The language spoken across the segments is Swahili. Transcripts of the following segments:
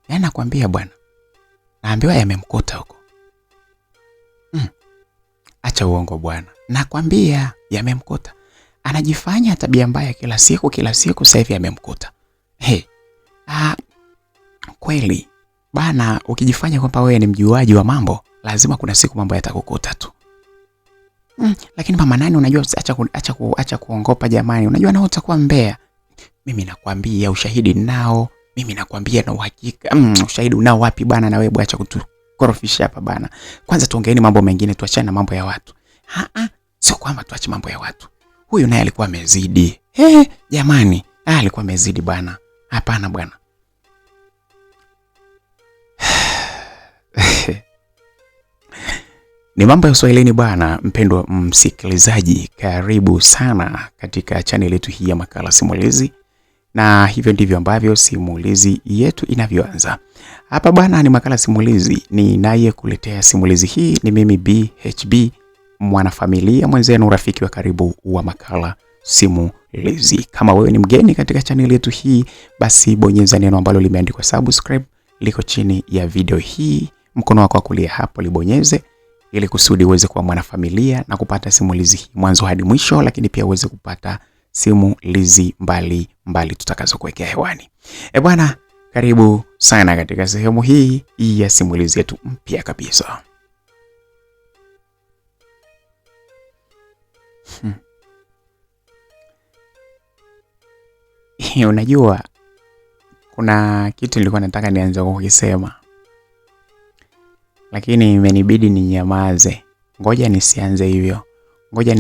Yaani nakwambia bwana. Naambiwa yamemkuta huko. Acha uongo bwana. Nakwambia yamemkuta. Anajifanya tabia mbaya kila siku sasa hivi yamemkuta. Kweli. Bana, ukijifanya kwamba wewe ni mjuaji wa mambo, lazima kuna siku mambo yatakukuta tu. Lakini mama nani unajua acha kuongopa jamani. Unajua nao utakuwa mbea. Mimi nakwambia ushahidi nao. Mimi nakwambia na uhakika. Ushahidi unao wapi bana na wewe acha kutukorofisha hapa bana. Kwanza tuongeeni mambo mengine, tuachane na mambo ya watu. Sio kwamba tuache mambo ya watu. Huyu naye alikuwa amezidi. Jamani, alikuwa amezidi bana. Hapana bwana. Ni mambo ya Uswahilini bwana. Mpendwa msikilizaji, karibu sana katika channel yetu hii ya makala simulizi. Na hivyo ndivyo ambavyo simulizi yetu inavyoanza. Hapa bwana ni makala simulizi. Ninaye kuletea simulizi hii ni mimi BHB, mwanafamilia mwenzenu, rafiki wa karibu wa makala simulizi. Kama wewe ni mgeni katika channel yetu hii, basi bonyeza neno ambalo limeandikwa subscribe, liko chini ya video hii. Mkono wako wa kulia hapo libonyeze ili kusudi uweze kuwa mwanafamilia na kupata simulizi hii mwanzo hadi mwisho, lakini pia uweze kupata simulizi mbali tutakazokuwekea hewani. Bwana, karibu sana katika sehemu hii ya simulizi yetu mpya kabisa. Unajua kuna kitu nilikuwa nataka nianze kukisema, lakini imenibidi ninyamaze. Ngoja nisianze hivyo. Ngoja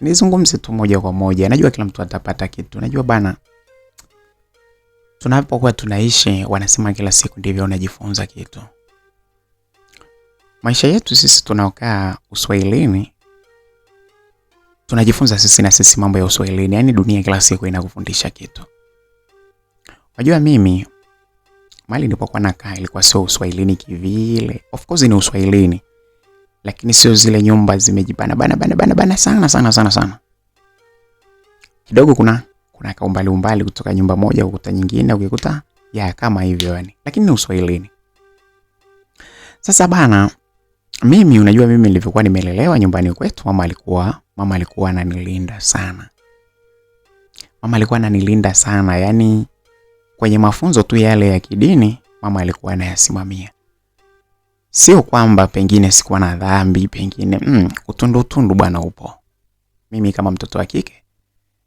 nizungumze tu moja kwa moja. Najua kila mtu atapata kitu. Najua bana, tunapokuwa tunaishi, wanasema kila siku ndivyo unajifunza kitu. Maisha yetu sisi tunaokaa Uswahilini, tunajifunza sisi mambo ya Uswahilini. Yaani dunia kila siku inakufundisha kitu. Unajua mimi mahali nilipokuwa nakaa ilikuwa sio Uswahilini kivile. Of course ni Uswahilini, lakini sio zile nyumba zimejibana bana sana. Kidogo kuna umbali kutoka nyumba moja ukuta nyingine ukikuta kama hivyo yani. Lakini ni Uswahilini. Sasa bana, mimi unajua mimi nilivyokuwa nimelelewa nyumbani kwetu, mama alikuwa ananilinda sana. Mama alikuwa ananilinda sana, yani kwenye mafunzo tu yale ya kidini, mama alikuwa anayasimamia. Sio kwamba pengine sikuwa na dhambi, pengine utundu bwana upo. Mimi kama mtoto wa kike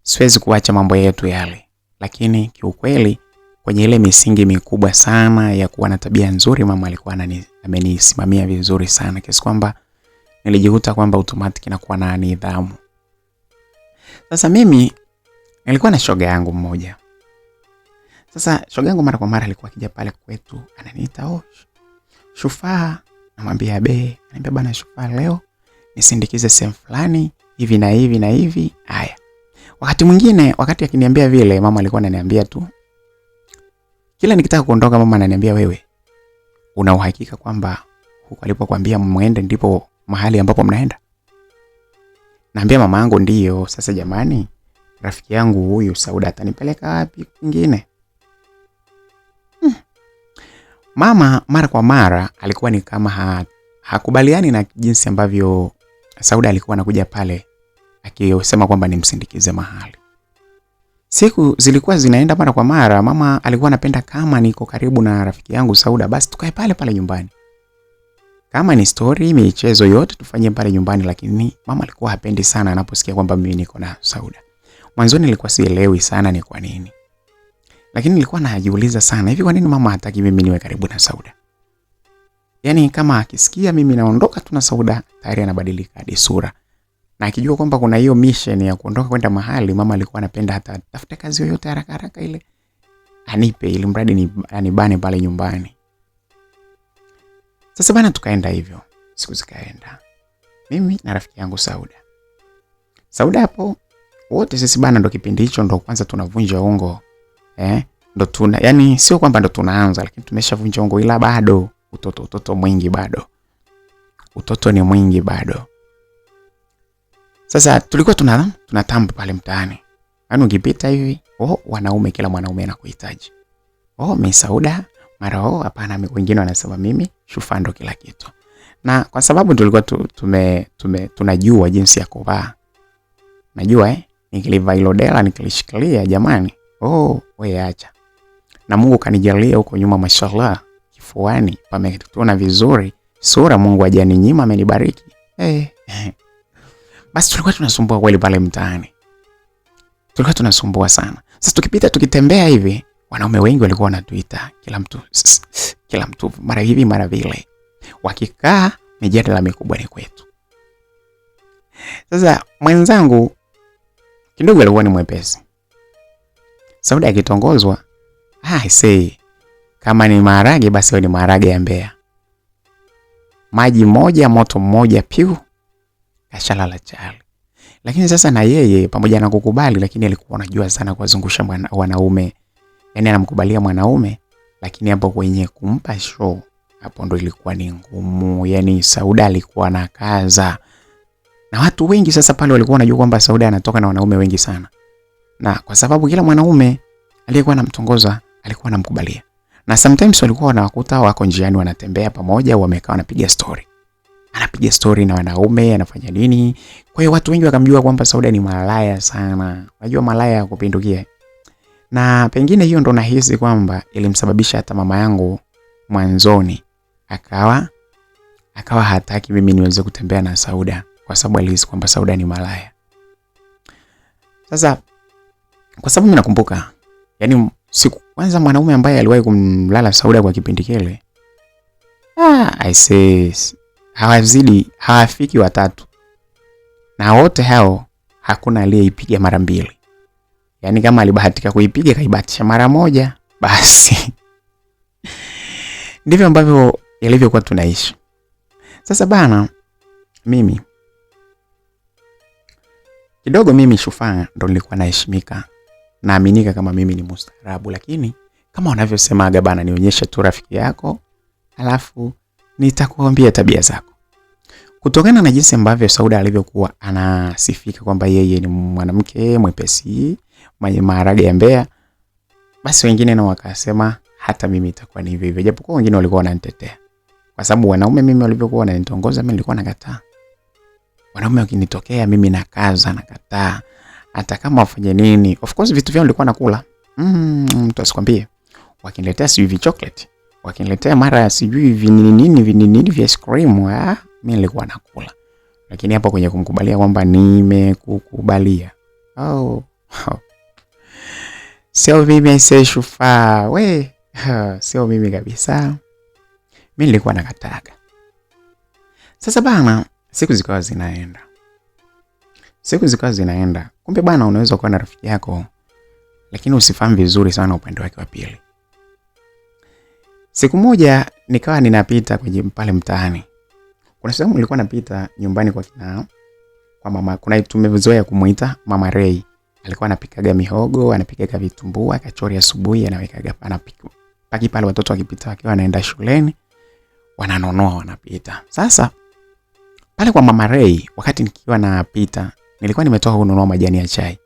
siwezi kuacha mambo yetu yale, lakini kiukweli kwenye ile misingi mikubwa sana ya kuwa na tabia nzuri, mama alikuwa amenisimamia vizuri sana, kiasi kwamba nilijikuta kwamba automatic nakuwa na nidhamu. Sasa mimi nilikuwa na shoga yangu mmoja. Sasa shoga yangu mara kwa mara alikuwa akija pale kwetu, ananiita, Shufaa, namwambia ananiambia bana Shufaa, leo nisindikize sehemu fulani hivi na hivi. Haya. Wakati mwingine, wakati akiniambia vile, mama alikuwa ananiambia tu, kila nikitaka kuondoka mama ananiambia, wewe una uhakika kwamba huko alipokuambia muende ndipo mahali ambapo mnaenda? Naambia mama yangu ndio. Sasa jamani, rafiki yangu huyu Sauda atanipeleka wapi kwingine? Mama mara kwa mara alikuwa ni kama hakubaliani na jinsi ambavyo Sauda alikuwa anakuja pale akisema kwamba nimsindikize mahali. Siku zilikuwa zinaenda mara kwa mara, mama alikuwa anapenda kama niko karibu na rafiki yangu Sauda, basi tukae pale nyumbani. Kama ni story, michezo yote tufanyie pale nyumbani, lakini mama alikuwa hapendi sana anaposikia kwamba mimi niko na Sauda. Mwanzoni nilikuwa sielewi sana ni kwa nini. Lakini nilikuwa najiuliza sana, hivi kwa nini mama hataki mimi niwe karibu na Sauda? Yaani kama akisikia mimi naondoka tu na Sauda, tayari anabadilika hadi sura. Na akijua kwamba kuna hiyo mission ya kuondoka kwenda mahali, mama alikuwa anapenda hata tafute kazi yoyote haraka ile anipe, ili mradi anibane pale nyumbani. Sasa bana, tukaenda hivyo. Siku zikaenda, mimi na rafiki yangu Sauda hapo wote sisi bana, ndo kipindi hicho ndo kwanza tunavunja ungo. Ndo yani sio kwamba ndo tunaanza, lakini tumeshavunja ungo, ila bado utoto mwingi bado. Utoto ni mwingi bado. Sasa tulikuwa tunatamba pale mtaani. Yaani ukipita hivi, wanaume, kila mwanaume anakuhitaji. mimi Sauda, mara hapana, wengine wanasema mimi Shufaa ndo kila kitu. Na kwa sababu tulikuwa tunajua jinsi ya kuvaa. Najua nikilivaa hilo dela nikilishikilia jamani. Wewe acha. Na Mungu kanijalia huko nyuma mashallah, kifuani pametuna vizuri. Sura Mungu hajaninyima, amenibariki. Basi tulikuwa tunasumbua kweli pale mtaani. Tulikuwa tunasumbua sana. Sasa tukipita tukitembea hivi, wanaume wengi walikuwa wanatuita, kila mtu mara hivi mara vile. Wakikaa mijadala mikubwa ni kwetu. Sasa mwenzangu kidogo alikuwa ni mwepesi. Sauda akitongozwa, kama ni maharage basi ni maharage ya Mbeya. Maji moja, moto mmoja, piu, kashalala chali. Lakini sasa na yeye pamoja na kukubali, lakini alikuwa anajua sana kuwazungusha wanaume. Yaani anamkubalia mwanaume, lakini hapo kwenye kumpa show, hapo ndo ilikuwa ni ngumu. Yaani Sauda alikuwa anakaza. Na watu wengi sasa pale walikuwa wanajua kwamba Sauda anatoka na wanaume wengi sana. Na kwa sababu kila mwanaume aliyekuwa anamtongoza alikuwa anamkubalia. Na sometimes walikuwa wanawakuta wako njiani wanatembea pamoja, wamekaa wanapiga story. Anapiga story na wanaume, anafanya nini. Kwa hiyo watu wengi wakamjua kwamba Sauda ni malaya sana. Unajua malaya ya kupindukia. Na pengine hiyo ndo nahisi kwamba ilimsababisha hata mama yangu mwanzoni akawa hataki mimi niweze kutembea na Sauda, kwa sababu alihisi kwamba Sauda ni malaya. Sasa kwa sababu mimi nakumbuka, yani siku kwanza mwanaume ambaye aliwahi kumlala Sauda kwa kipindi kile, hawafiki watatu. Na wote hao hakuna aliyeipiga mara mbili. Yaani kama alibahatika kuipiga kaibatisha mara moja, basi. Ndivyo ambavyo ilivyokuwa tunaishi. Sasa bana, mimi Shufaa ndo nilikuwa naheshimika. Naaminika kama mimi ni mustaarabu, lakini kama wanavyosemaga bana, nionyeshe tu rafiki yako, alafu nitakuambia tabia zako. Kutokana na jinsi ambavyo Sauda alivyokuwa anasifika kwamba yeye ni mwanamke mwepesi, mwenye maharage ya Mbeya, basi wengine na wakasema hata mimi itakuwa ni hivyo hivyo. Japokuwa wengine walikuwa wananitetea. Kwa sababu wanaume mimi walivyokuwa wananitongoza mimi nilikuwa nakataa. Wanaume wakinitokea mimi nakataa. Hata kama wafanye nini. Of course vitu vyao nilikuwa nakula. Mtu asikwambie. Wakiniletea sijui chocolate, wakiniletea mara sijui vinini vya ice cream, mimi nilikuwa nakula. Lakini hapo kwenye kumkubalia kwamba nimekukubalia. Sio mimi Shufaa, sio mimi kabisa. Mimi nilikuwa nakataga. Sasa bana, siku zikawa zinaenda. Kumbe bana, unaweza kuwa na rafiki yako lakini usifahamu vizuri sana upande wake wa pili. Siku moja nikawa ninapita kwenye pale mtaani. Kuna sehemu nilikuwa napita nyumbani kwa mama, kuna tumezoea kumuita Mama Ray. Alikuwa anapikaga mihogo, anapikaga vitumbua, kachori asubuhi, anawekaga anapika. Paki pale watoto wakipita wakiwa wanaenda shuleni, wananonoa wanapita. Sasa pale kwa Mama Ray, wakati nikiwa napita, nilikuwa nimetoka kununua majani ya chai.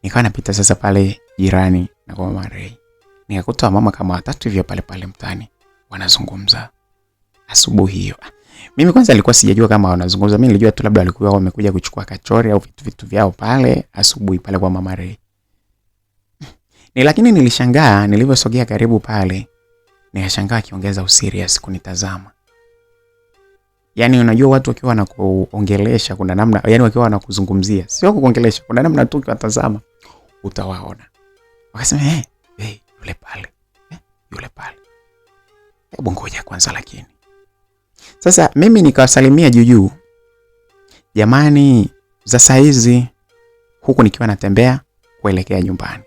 Nikawa napita sasa pale jirani na kwa Mama Ray. Nikakuta mama kama watatu hivyo pale mtaani wanazungumza asubuhi hiyo. Mimi kwanza nilikuwa sijajua kama wanazungumza, mimi nilijua tu labda walikuwa wamekuja kuchukua kachori au vitu vyao pale asubuhi pale kwa Mama Ray. Lakini nilishangaa nilivyosogea karibu pale, nikashangaa akiongeza userious kunitazama. Yaani unajua watu wakiwa wanakuongelesha kuna namna, yaani wakiwa wanakuzungumzia, sio kukuongelesha, kuna namna tu ukiwatazama utawaona. Wakasema yule pale. Hebu ngoja kwanza lakini. Sasa mimi nikawasalimia juu. Jamani, za saizi, huku nikiwa natembea kuelekea nyumbani.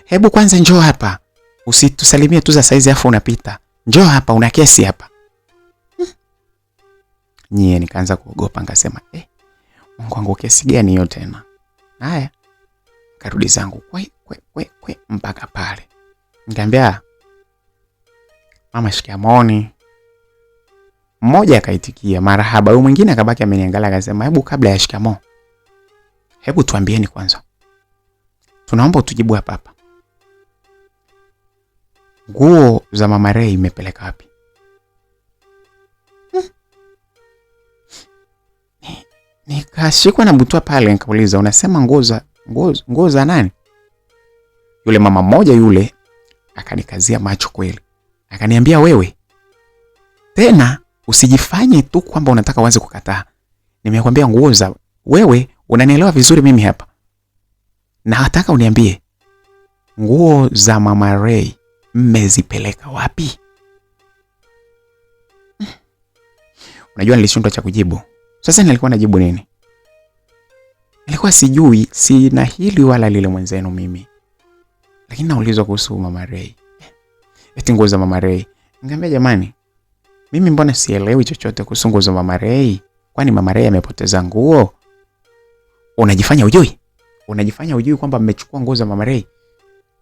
Hebu kwanza njoo hapa. Usitusalimie tu za saizi afu unapita. Njoo hapa, una kesi hapa. Nyie nikaanza kuogopa, nikasema, Mungu wangu, kesi gani hiyo tena? Haya. Karudi zangu kwe mpaka pale. Nikamwambia, mama shikamooni. Mmoja akaitikia marahaba, huyo mwingine akabaki ameniangalia akasema, hebu kabla ya shikamoo, hebu tuambieni kwanza, tunaomba utujibu hapa. nguo za Mama Ray imepeleka wapi? Nikashikwa na butwa pale, nikauliza unasema nguo za nani? Yule mama mmoja yule akanikazia macho kweli. Akaniambia, wewe tena usijifanye tu kwamba unataka uanze kukataa. Nimekwambia nguo za, wewe unanielewa vizuri mimi hapa. Na nataka uniambie nguo za Mama Ray mmezipeleka wapi? Unajua nilishindwa cha kujibu. Sasa nilikuwa najibu nini? Nilikuwa sijui, sina hili wala lile mwenzenu mimi. Lakini naulizwa kuhusu Mama Ray. Eti nguo za Mama Ray. Ngambia jamani, mimi mbona sielewi chochote kuhusu nguo za Mama Ray? Kwani Mama Ray amepoteza nguo? Unajifanya hujui? Unajifanya hujui kwamba mmechukua nguo za Mama Ray?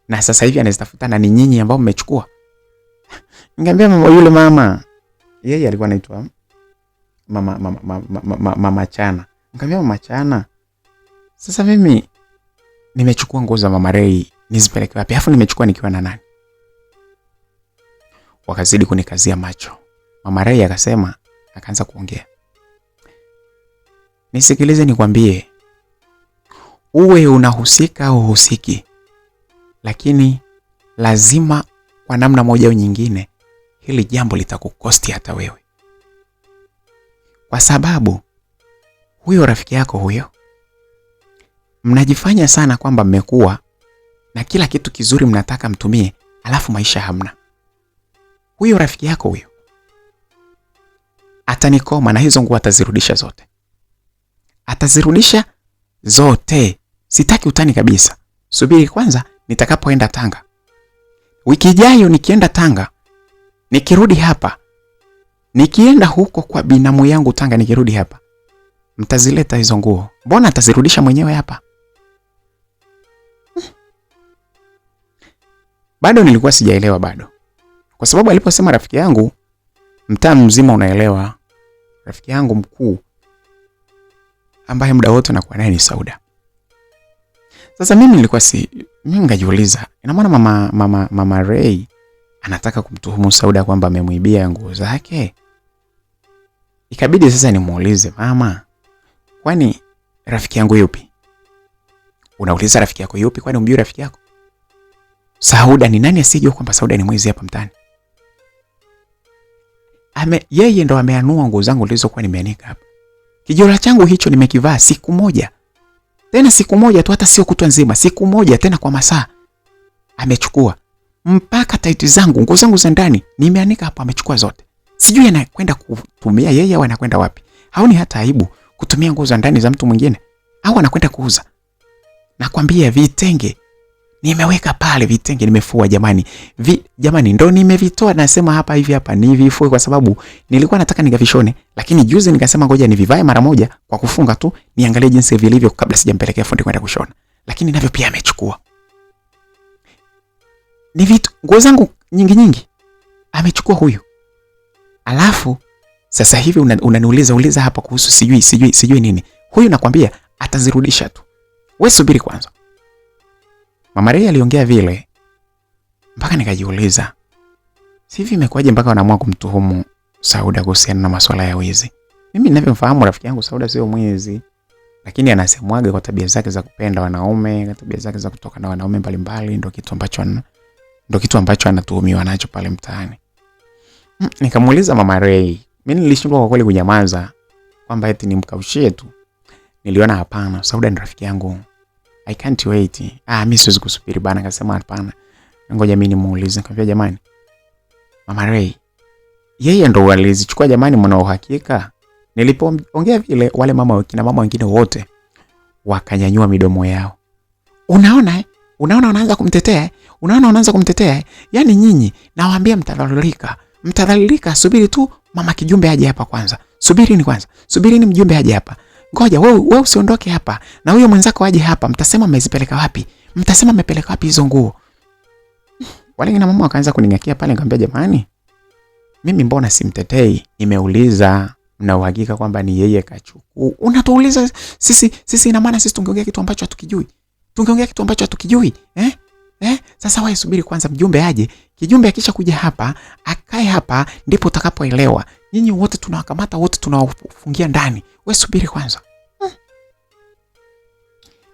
Na sasa hivi anazitafuta na ni nyinyi ambao mmechukua. Ngambia yule mama, yeye alikuwa anaitwa Mama Chana. Ngambia Mama Chana, sasa mimi nimechukua nguo za Mama Ray, nizipeleke wapi? Alafu nimechukua nikiwa na nani? Wakazidi kunikazia macho. Mama Ray akasema, akaanza kuongea. Nisikilize nikwambie, uwe unahusika au husiki, lakini lazima kwa namna moja au nyingine hili jambo litakukosti hata wewe. Kwa sababu huyo rafiki yako huyo, mnajifanya sana kwamba mmekuwa na kila kitu kizuri mnataka mtumie, alafu maisha hamna. Huyo rafiki yako huyo atanikoma na hizo nguo atazirudisha zote. Atazirudisha zote. Sitaki utani kabisa. Subiri kwanza nitakapoenda Tanga. Wiki ijayo nikienda Tanga, nikirudi hapa, nikienda huko kwa binamu yangu Tanga, nikirudi hapa, mtazileta hizo nguo. Mbona atazirudisha mwenyewe hapa? Bado nilikuwa sijaelewa bado. Kwa sababu aliposema rafiki yangu, mtaa mzima unaelewa. Rafiki yangu mkuu ambaye muda wote nakuwa naye ni Sauda. Sasa mimi nilikuwa mimi ngajiuliza, ina maana Mama Ray anataka kumtuhumu Sauda kwamba amemuibia nguo zake? Ikabidi sasa nimuulize, mama, kwani rafiki yangu yupi? Unauliza rafiki yako yupi? Kwani umjui rafiki yako? Sauda ni nani asijue kwamba Sauda ni mwizi hapa mtaani? Yeye ndo ameanua nguo zangu nilizokuwa nimeanika hapa. Kijola changu hicho nimekivaa siku moja. Tena siku moja tu, hata sio kutwa nzima, siku moja tena kwa masaa. Amechukua mpaka taiti zangu, nguo zangu za ndani nimeanika hapo, amechukua zote. Sijui anakwenda kutumia yeye au anakwenda wapi. Haoni hata aibu kutumia nguo za ndani za mtu mwingine, au anakwenda kuuza. Nakwambia vitenge nimeweka pale, vitenge nimefua jamani. Jamani ndo nimevitoa, nasema hapa hivi hapa nivifue kwa sababu nilikuwa nataka nikavishone, lakini juzi nikasema ngoja nivivae mara moja kwa kufunga tu, niangalie jinsi vilivyo kabla sijampelekea fundi kwenda kushona. Lakini navyo pia amechukua. Ni vitu, nguo zangu nyingi amechukua huyu. Alafu sasa hivi unaniuliza hapa kuhusu sijui nini. Huyu nakwambia atazirudisha tu. Wewe subiri kwanza. Mama Ray aliongea vile mpaka nikajiuliza, hivi imekwaje mpaka wanaamua kumtuhumu Sauda kuhusiana na masuala ya wizi? Mimi ninavyofahamu rafiki yangu Sauda sio mwizi, lakini anasemwaga kwa tabia zake za kupenda wanaume, kwa tabia zake za kutoka na wanaume mbalimbali, ndio kitu ambacho anatuhumiwa nacho pale mtaani. Nikamuuliza Mama Ray, mimi nilishindwa kwa kweli kunyamaza kwamba eti nimkaushie tu. Niliona hapana, Sauda ni rafiki yangu, I can't wait. Mimi siwezi kusubiri bana. Akasema hapana, ngoja mimi nimuulize. Nikamwambia jamani, Mama Ray yeye ndo alizichukua jamani, mna uhakika? Nilipoongea vile, wale kina mama wengine wote wakanyanyua midomo yao. Unaona wanaanza kumtetea. Yaani nyinyi nawaambia mtadhalilika. Subiri tu mama Kijumbe aje hapa kwanza. Subirini mjumbe aje hapa. Ngoja wewe usiondoke hapa. Na huyo mwenzako aje hapa. Mtasema mmezipeleka wapi? Mtasema mmepeleka wapi hizo nguo? Wale kina mama wakaanza kuningakia pale. Nikamwambia jamani, mimi mbona simtetei? Nimeuliza, mna uhakika kwamba ni yeye kachukua? Unatuuliza sisi ina maana sisi tungeongea kitu ambacho hatukijui? Sasa wewe subiri kwanza mjumbe aje. Kijumbe akisha kuja hapa, akae hapa ndipo utakapoelewa. Nyinyi wote tunawakamata, wote tunawafungia ndani. Wewe subiri kwanza.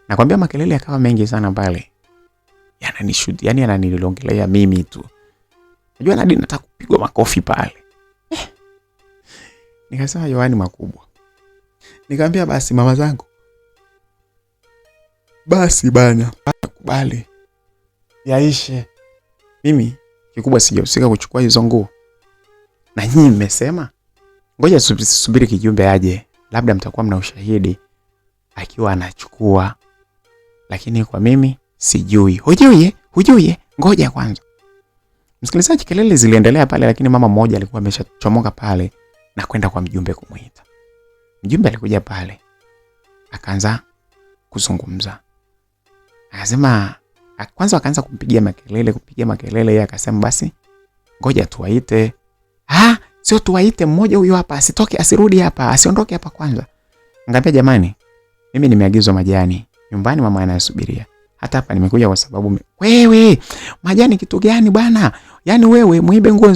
Nakwambia makelele yakawa mengi sana pale. Yananishuti, yani yananilongelea mimi tu. Unajua hadi nataka kupigwa makofi pale. Nikasema Yohani makubwa. Nikamwambia basi mama zangu. Basi bana, kubali. Yaishe. Mimi kikubwa sijahusika kuchukua hizo nguo. Na nyinyi mmesema ngoja subiri kijumbe aje. Labda mtakuwa mna ushahidi akiwa anachukua. Lakini kwa mimi sijui. Hujui? Ngoja kwanza. Msikilizaji, kelele ziliendelea pale, lakini mama mmoja alikuwa ameshachomoka pale na kwenda kwa mjumbe kumuita. Mjumbe alikuja pale, akaanza kuzungumza. Akasema kwanza akaanza kupigia makelele, yeye akasema basi ngoja tuwaite. Sio tuwaite, mmoja huyo hapa asitoke, asirudi hapa, asiondoke hapa kwanza. Ngambia jamani, mimi nimeagizwa majani. Nyumbani mama anasubiria. Hata hapa nimekuja kwa sababu wewe, majani kitu gani bwana? Yaani wewe muibe nguo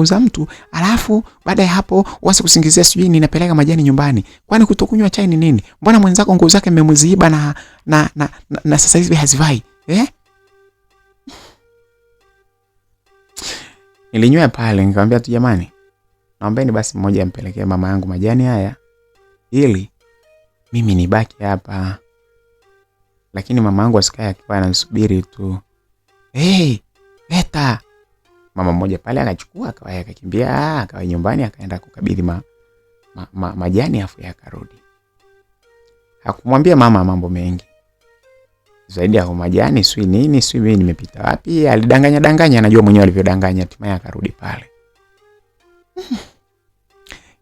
za mtu, alafu baada ya hapo uanze kusingizia sijui ninapeleka majani nyumbani. Kwani kutokunywa chai ni nini? Mbona mwenzako nguo zake mmemziiba na sasa hivi hazivai? Nilinywea pale, nikamwambia tu jamani, naombeni basi mmoja ampelekee mama yangu majani haya ili mimi nibaki hapa. Lakini mama yangu asikae akiwa anasubiri tu. Leta. Mama mmoja pale akachukua, akakimbia, akawa nyumbani, akaenda kukabidhi majani afu yakarudi. Hakumwambia mama mambo mengi. Zaidi ya majani, sui nini, sui mimi nimepita wapi, alidanganya, anajua mwenyewe alivyodanganya, hatimaye akarudi pale.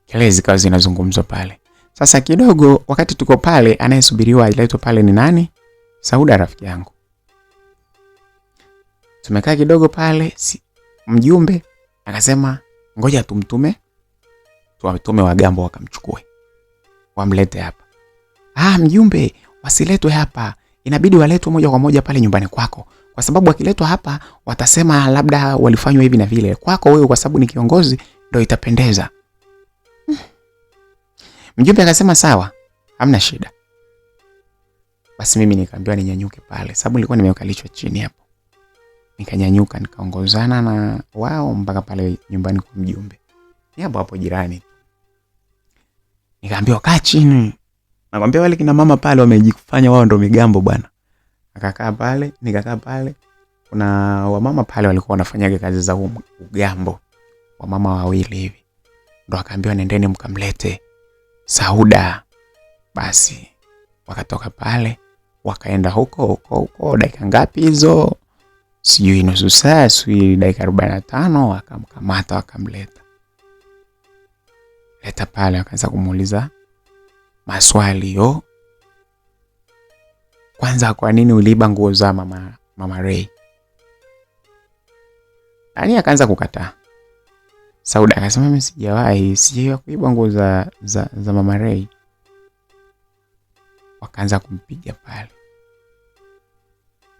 Kelele zikawa zinazungumzwa pale. Sasa kidogo wakati tuko pale, anayesubiriwa aliletwa pale ni nani? Sauda, rafiki yangu. Tumekaa kidogo pale, mjumbe akasema ngoja tuwatume wagambo wakamchukue. Wamlete hapa. Mjumbe, wasiletwe hapa. Inabidi waletwe moja kwa moja pale nyumbani kwako. Kwa sababu wakiletwa hapa watasema labda walifanywa hivi na vile. Kwako wewe kwa sababu ni kiongozi ndio itapendeza. Mjumbe akasema sawa, hamna shida. Basi mimi nikaambiwa ninyanyuke pale, sababu nilikuwa nimekalishwa chini hapo. Nikanyanyuka, nikaongozana na wao mpaka pale nyumbani kwa mjumbe. Ni hapo jirani. Nikaambiwa kaa chini. Nakwambia wale kina mama pale wamejifanya wao ndio migambo bwana. Akakaa pale, nikakaa pale. Kuna wamama pale walikuwa wanafanyaga kazi za ugambo. Wamama wawili hivi. Ndio akaambiwa nendeni mkamlete Sauda. Basi wakatoka pale, wakaenda huko dakika ngapi hizo? Sijui nusu saa, sijui dakika 45, wakamkamata wakamleta. Leta pale, wakaanza kumuuliza maswali Kwanza, kwa nini uliiba nguo za mama Ray? Yaani akaanza kukataa. Sauda akasema mimi sijawahi kuiba nguo za mama Ray. Wakaanza kumpiga pale.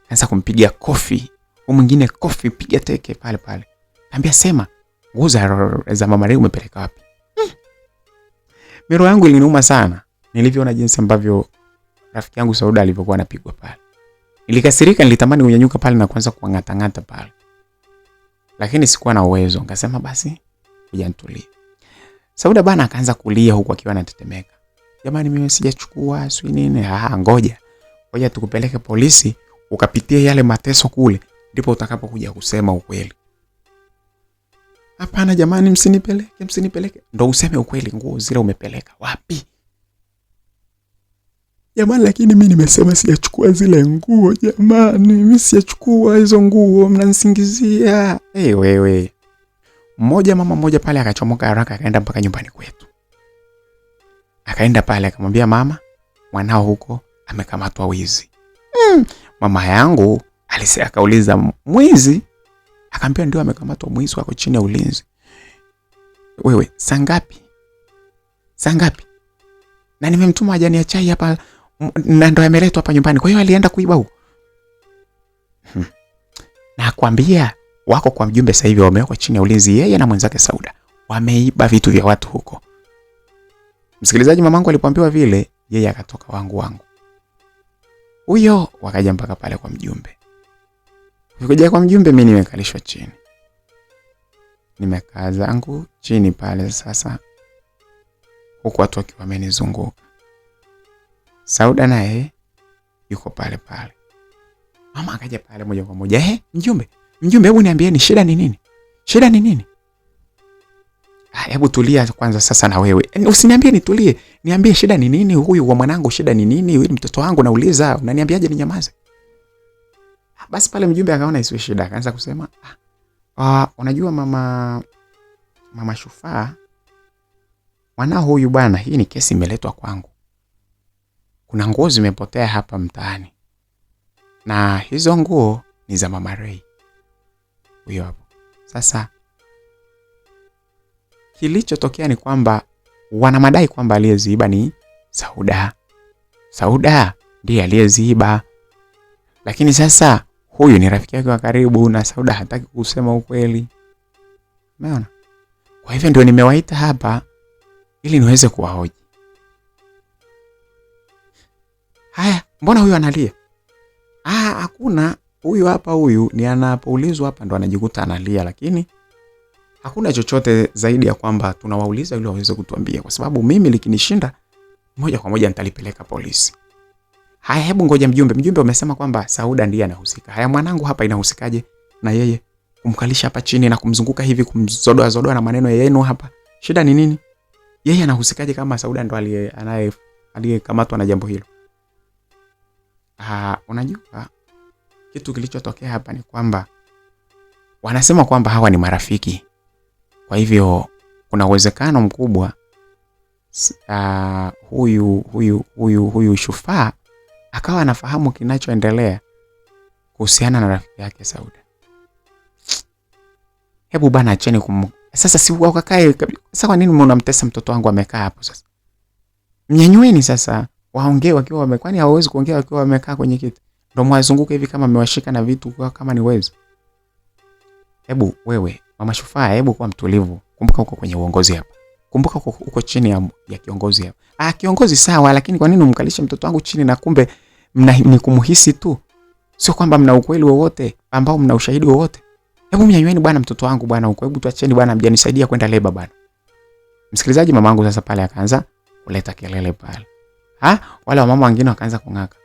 Akaanza kumpiga kofi. Mwingine kofi, piga teke pale. Anambia sema, nguo za mama Ray umepeleka wapi? Miro yangu iliniuma sana nilivyoona jinsi ambavyo rafiki yangu Sauda alivyokuwa anapigwa pale. Nilikasirika, nilitamani kunyanyuka pale na kuanza kuangata pale. Lakini sikuwa na uwezo. Nikasema basi ngoja nitulie. Sauda bana akaanza kulia huku akiwa anatetemeka. Jamani, mimi sijachukua sui nini. Ngoja tukupeleke polisi ukapitie yale mateso kule, ndipo utakapokuja kusema ukweli. Hapana jamani, msinipeleke. Ndio useme ukweli, nguo zile umepeleka wapi? Jamani, lakini mimi nimesema sijachukua zile nguo jamani. Mimi sijachukua hizo nguo, mnanisingizia. Wewe. Mama mmoja pale akachomoka haraka akaenda mpaka nyumbani kwetu. Akaenda pale akamwambia mama, mwanao huko amekamatwa wizi. Mama yangu akauliza mwizi? Akaambia ndio amekamatwa mwizi, wako chini ya ulinzi. Wewe, saa ngapi? Na nimemtuma majani ya chai hapa na ndo yameletwa hapa nyumbani. Kwa hiyo alienda kuiba huko. Na kwambia wako kwa mjumbe sasa hivi, wamewekwa chini ya ulinzi, yeye na mwenzake Sauda. Wameiba vitu vya watu huko. Msikilizaji, mamangu alipoambiwa vile, yeye akatoka wangu. Huyo wakaja mpaka pale kwa mjumbe. Ukija kwa mjumbe, mimi nimekalishwa chini. Nimekaa zangu chini pale sasa, huku watu wakiwa wamenizunguka. Sauda naye yuko pale. Mama akaja pale moja kwa moja. Mjumbe, hebu niambieni shida ni nini? Shida ni nini? Hebu tulia kwanza sasa na wewe. Usiniambie nitulie. Niambie shida ni nini? Huyu wa mwanangu shida ni nini? Huyu mtoto wangu nauliza. Unaniambiaje ninyamaze? Basi pale mjumbe akaona isiwe shida, akaanza kusema, unajua mama Shufaa, mwanao huyu bwana, hii ni kesi imeletwa kwangu. Kuna nguo zimepotea hapa mtaani. Na hizo nguo ni za Mama Ray. Huyo hapo. Sasa kilichotokea ni kwamba wana madai kwamba aliyeziiba ni Sauda. Sauda ndiye aliyeziiba. Lakini sasa huyu ni rafiki yake wa karibu na Sauda hataki kusema ukweli. Umeona? Kwa hivyo ndio nimewaita hapa ili niweze kuwahoji. Haya, mbona huyu analia? Hakuna, huyu ni anapoulizwa hapa ndo anajikuta analia, lakini hakuna chochote zaidi ya kwamba tunawauliza ili waweze kutuambia, kwa sababu mimi likinishinda moja kwa moja nitalipeleka polisi. Haya, hebu ngoja mjumbe umesema kwamba Sauda ndiye anahusika. Haya, mwanangu hapa inahusikaje na yeye kumkalisha hapa chini na kumzunguka hivi kumzodoa na maneno yenu hapa? Shida ni nini? Yeye anahusikaje kama Sauda ndo aliyekamatwa na jambo hilo? Unajua kitu kilichotokea hapa ni kwamba wanasema kwamba hawa ni marafiki. Kwa hivyo kuna uwezekano mkubwa huyu Shufaa akawa anafahamu kinachoendelea kuhusiana na rafiki yake Sauda. Hebu bana acheni sasa si wakakae. Sasa kwa nini mnamtesa mtoto wangu amekaa hapo sasa? Mnyanyueni sasa waongee wakiwa wamekwani hawawezi kuongea wakiwa wamekaa kwenye kiti. Ndio mwazunguka hivi kama amewashika na vitu kwa kama ni wezi. Hebu wewe Mama Shufaa, hebu kuwa mtulivu. Kumbuka uko kwenye uongozi hapa. Kumbuka uko chini ya kiongozi hapa. Kiongozi sawa, lakini kwa nini umkalishe mtoto wangu chini na kumbe ni kumhisi tu? Sio kwamba mna ukweli wowote ambao mna ushahidi wowote. Hebu mnyanyueni bwana mtoto wangu bwana huko. Hebu tuacheni bwana, mjanisaidia kwenda leba bwana. Msikilizaji, mamangu sasa pale akaanza kuleta kelele pale. Wale wamama wengine wakaanza kung'aka.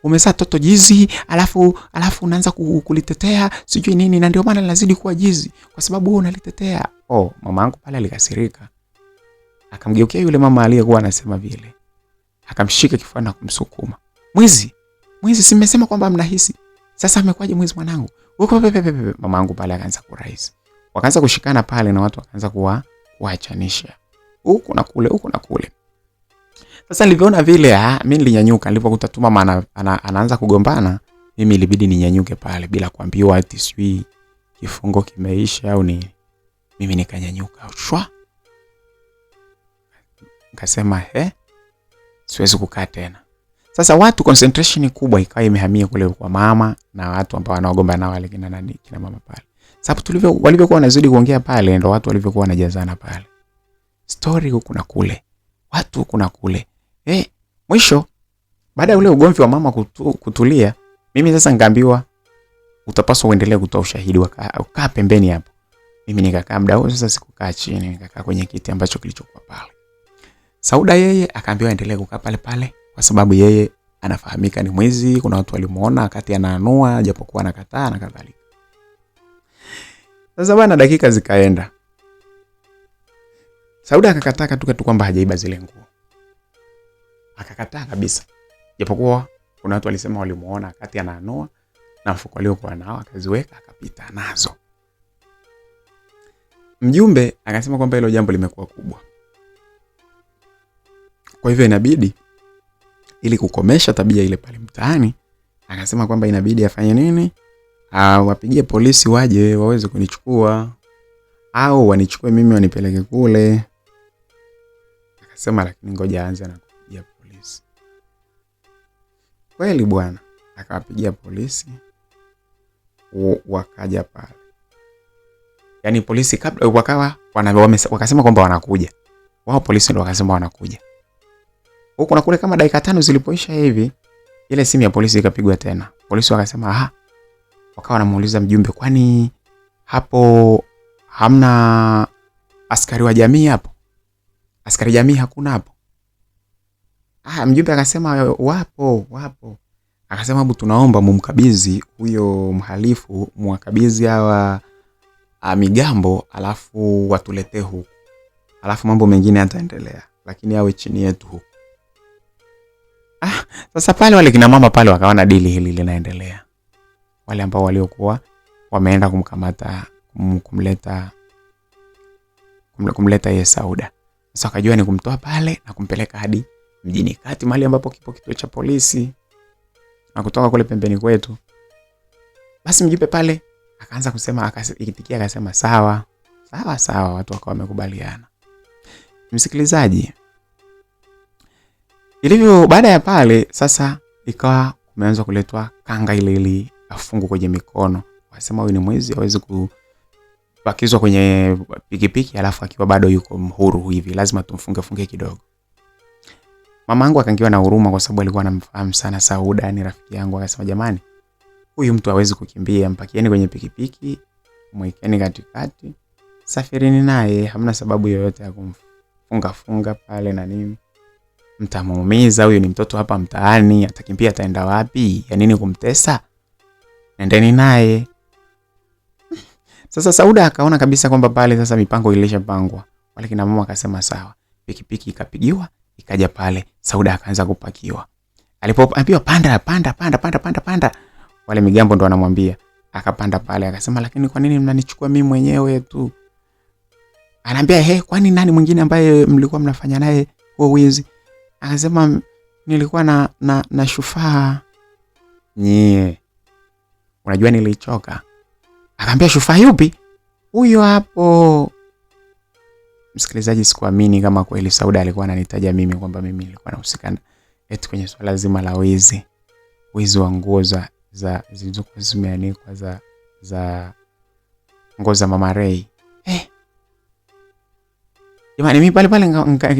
Umezaa toto jizi, alafu unaanza kulitetea, sijui nini, na ndio maana linazidi kuwa jizi kwa sababu wewe unalitetea. Mamangu pale alikasirika. Akamgeukia yule mama aliyekuwa anasema vile. Akamshika kifuani na kumsukuma. Mwizi, simesema kwamba mnahisi. Sasa amekwaje mwizi mwanangu? Mamangu pale akaanza kuraisi. Wakaanza kushikana pale na watu wakaanza kuachanisha. Huku na kule. Sasa nilipoona vile, mimi nilinyanyuka. Nilipokuta tu mama anaanza kugombana, mimi ilibidi ninyanyuke pale bila kuambiwa ati sijui kifungo kimeisha au nini. Mimi nikanyanyuka. Shwa. Nikasema, siwezi kukaa tena. Sasa watu concentration kubwa ikawa imehamia kule kwa mama na watu ambao wanaogomba nao wale kina mama pale. Sababu walivyokuwa wanazidi kuongea pale ndio watu walivyokuwa wanajazana pale. Story huku na kule. Watu huku na kule. Mwisho baada ya ule ugomvi wa mama kutulia, mimi sasa nikaambiwa utapaswa uendelee kutoa ushahidi, ukaa pembeni hapo. Mimi nikakaa muda huo sasa, sikukaa chini, nikakaa kwenye kiti ambacho kilichokuwa pale. Sauda yeye akaambiwa endelee kukaa pale kwa sababu yeye anafahamika ni mwizi, kuna watu walimuona wakati anaanua japokuwa anakataa na kadhalika. Sasa bana dakika zikaenda. Sauda akakataa tu kwamba hajaiba zile nguo. Akakataa kabisa. Japokuwa kuna watu walisema walimuona wakati anaanua na mfuko aliokuwa nao akaziweka akapita nazo. Mjumbe akasema kwamba hilo jambo limekuwa kubwa. Kwa hivyo inabidi ili kukomesha tabia ile pale mtaani, akasema kwamba inabidi afanye nini? Wapigie polisi waje waweze kunichukua au wanichukue mimi wanipeleke kule. Akasema lakini ngoja aanze na kupigia polisi. Kweli bwana, akawapigia polisi. wakaja pale. Yaani polisi kabla wakawa wakasema kwamba wanakuja. Wao polisi ndio wakasema wanakuja. Huko na kule kama dakika 5 zilipoisha hivi, ile simu ya polisi ikapigwa tena. Polisi wakasema wakawa wanamuuliza mjumbe, kwani hapo hamna askari wa jamii hapo? Askari jamii hakuna hapo? Mjumbe akasema wapo. Akasema hebu tunaomba mumkabidhi huyo mhalifu, mwakabidhi hawa migambo, alafu watuletee huku. Alafu mambo mengine yataendelea, lakini awe chini yetu huku. Sasa pale wale kina mama pale wakaona dili hili linaendelea. Wale ambao waliokuwa wameenda kumkamata, kumleta yeye Sauda. Sasa wakajua ni kumtoa pale na kumpeleka hadi mjini kati, mahali ambapo kipo kituo cha polisi, na kutoka kule pembeni kwetu. Basi mjumbe pale akaanza kusema, akitikia akasema sawa, watu wakawa wamekubaliana. Msikilizaji, ilivyo baada ya pale sasa ikawa kumeanza kuletwa kanga ile afungu kwenye mikono. Wasema huyu ni mwizi, hawezi kubakizwa kwenye pikipiki alafu akiwa bado yuko huru hivi, lazima tumfunge kidogo. Mama yangu akaingiwa na huruma kwa sababu alikuwa anamfahamu sana Sauda, ni rafiki yangu. Akasema jamani, huyu mtu hawezi kukimbia, mpakieni kwenye pikipiki, mwekeni katikati, safirini naye, hamna sababu yoyote ya kumfunga pale na nini. Mtamuumiza, huyu ni mtoto hapa mtaani, atakimbia ataenda wapi? Ya nini kumtesa? Nendeni naye. Sasa Sauda akaona kabisa kwamba pale sasa mipango ilishapangwa. Wale kina mama akasema sawa. Pikipiki ikapigiwa, ikaja pale, Sauda akaanza kupakiwa. Alipoambiwa panda, wale migambo ndo wanamwambia, akapanda pale akasema lakini kwa nini mnanichukua mimi mwenyewe tu? Anaambia kwani nani mwingine ambaye mlikuwa mnafanya naye huo wizi? Akasema nilikuwa na Shufaa. Unajua nilichoka. Akaambia Shufaa yupi? Huyo hapo. Msikilizaji, sikuamini kama kweli Sauda alikuwa ananitaja mimi kwamba mimi nilikuwa nahusika eti kwenye swala zima la wizi wa nguo za zilizokuwa zimeanikwa za nguo za Mama Ray. Jamani, mimi pale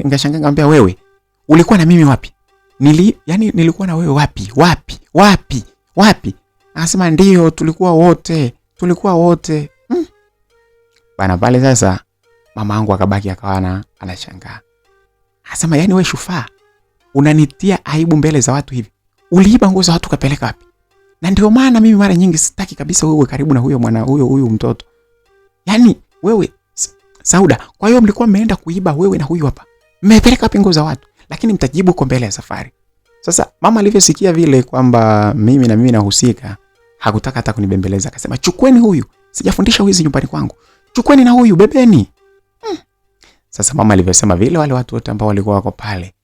ngashangaa, ngambia wewe ulikuwa na mimi wapi? Nilikuwa na wewe wapi? Anasema ndio, tulikuwa wote. Bana pale sasa mama yangu akabaki akawa anashangaa. Anasema wewe Shufaa, unanitia aibu mbele za watu hivi? Uliiba nguo za watu kapeleka wapi? Na ndio maana mimi mara nyingi sitaki kabisa wewe karibu na huyo mtoto. Wewe Sauda, kwa hiyo mlikuwa mmeenda kuiba wewe na huyu hapa. Mmepeleka wapi nguo za watu? Lakini mtajibu huko mbele ya safari. Sasa mama alivyosikia vile kwamba mimi nahusika, hakutaka hata kunibembeleza. Akasema chukweni huyu, sijafundisha wizi nyumbani kwangu. Chukweni na huyu, bebeni. Sasa mama alivyosema vile, wale watu wote ambao walikuwa wako pale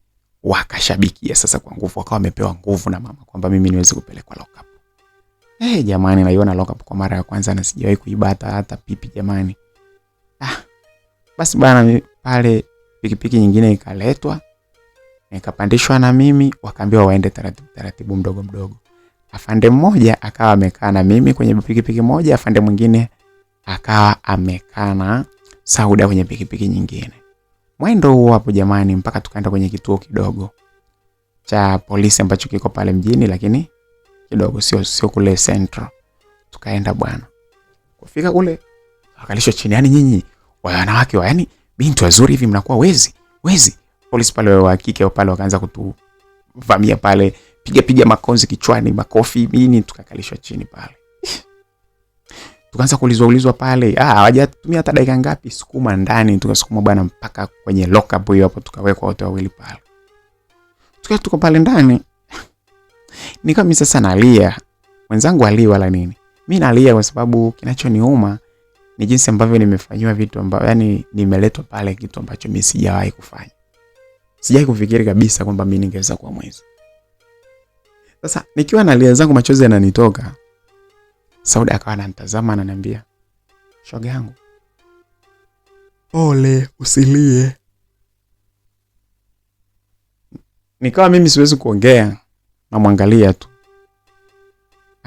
wakashabikia sasa kwa nguvu, wakawa wamepewa nguvu na mama kwamba mimi niweze kupelekwa lock up. Jamani, naiona lock up kwa mara ya kwanza na sijawahi kuiba hata pipi jamani. Basi bana pale pikipiki nyingine ikaletwa, nikapandishwa na mimi, wakaambiwa waende taratibu mdogo. Afande mmoja akawa amekaa na mimi kwenye pikipiki moja, afande mwingine akawa amekaa na Sauda kwenye pikipiki nyingine. Mwendo huo hapo jamani, mpaka tukaenda kwenye kituo kidogo cha polisi ambacho kiko pale mjini, lakini kidogo sio kule Central. Tukaenda bwana. Kufika kule akalishwa chini, nyinyi wanawake binti wazuri hivi mnakuwa wezi. Polisi pale wa kike pale wakaanza kutuvamia pale, piga makonzi kichwani, makofi nini, tukakalishwa chini pale. Tukaanza kuulizwa pale, hawajatumia hata dakika ngapi, sukuma ndani, tukasukuma bwana mpaka kwenye lock up hiyo hapo, tukawekwa wote wawili pale. Tuko pale ndani. Nika mimi sasa nalia. Mwenzangu alia wala nini. Mimi nalia kwa sababu kinachoniuma ni jinsi ambavyo nimefanywa vitu ambavyo nimeletwa pale kitu ambacho mimi sijawahi kufanya. Sijawahi kufikiri kabisa kwamba mimi ningeweza kuwa mwizi. Sasa nikiwa nalia zangu machozi yananitoka, Sauda akawa ananitazama na ananiambia, shoga yangu, pole, usilie. Nikawa mimi siwezi kuongea, namwangalia tu.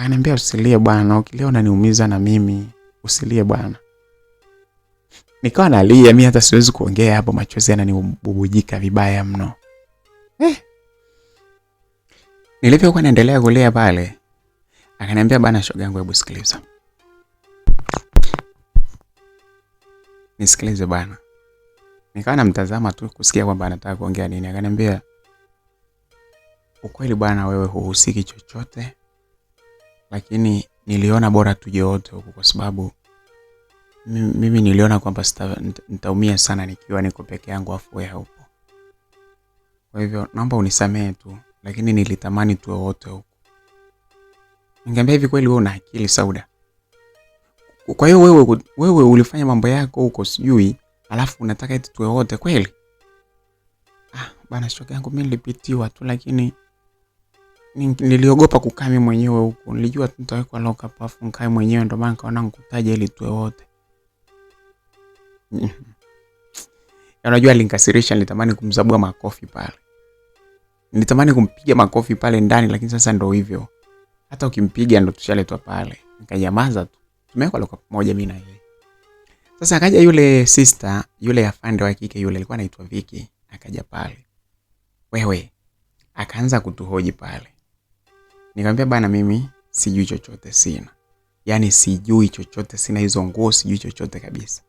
Akaniambia usilie bwana, ukilia unaniumiza na mimi. Usilie bwana. Nikawa nalia, mimi hata siwezi kuongea hapo, machozi yananibubujika vibaya mno. Nilivyokuwa naendelea kulia pale, akaniambia bana, shoga yangu, hebu sikiliza. Nisikilize bana. Nikawa namtazama tu kusikia kwamba anataka kuongea nini. Akaniambia, ukweli bwana, wewe huhusiki chochote, lakini niliona bora tuje wote huku kwa sababu mimi niliona kwamba nitaumia sana nikiwa niko peke yangu afu wewe haupo. Kwa hivyo naomba unisamehe tu, lakini nilitamani tuwe wote huku. Ningeambia, hivi kweli wewe una akili Sauda? Kwa hiyo wewe ulifanya mambo yako huko sijui, alafu unataka eti tuwe wote kweli? Bana, shoga yangu, mimi nilipitiwa tu, lakini niliogopa kukaa mimi mwenyewe huko. Nilijua tutawekwa lock up afu nikae mwenyewe, ndio maana nikaona nikutaje ili tuwe wote. Unajua alinikasirisha, nilitamani kumzabua makofi pale. Nilitamani kumpiga makofi pale ndani, lakini sasa ndio hivyo. Hata ukimpiga ndio tushaletwa pale. Nikanyamaza tu. Tumewekwa lock up moja mimi na yeye. Sasa akaja yule sister, yule afande wa kike yule, alikuwa anaitwa Vicky, akaja pale. Wewe, akaanza kutuhoji pale. Nikamwambia bana, mimi sijui chochote sina. Yaani sijui chochote, sina hizo nguo, sijui chochote kabisa.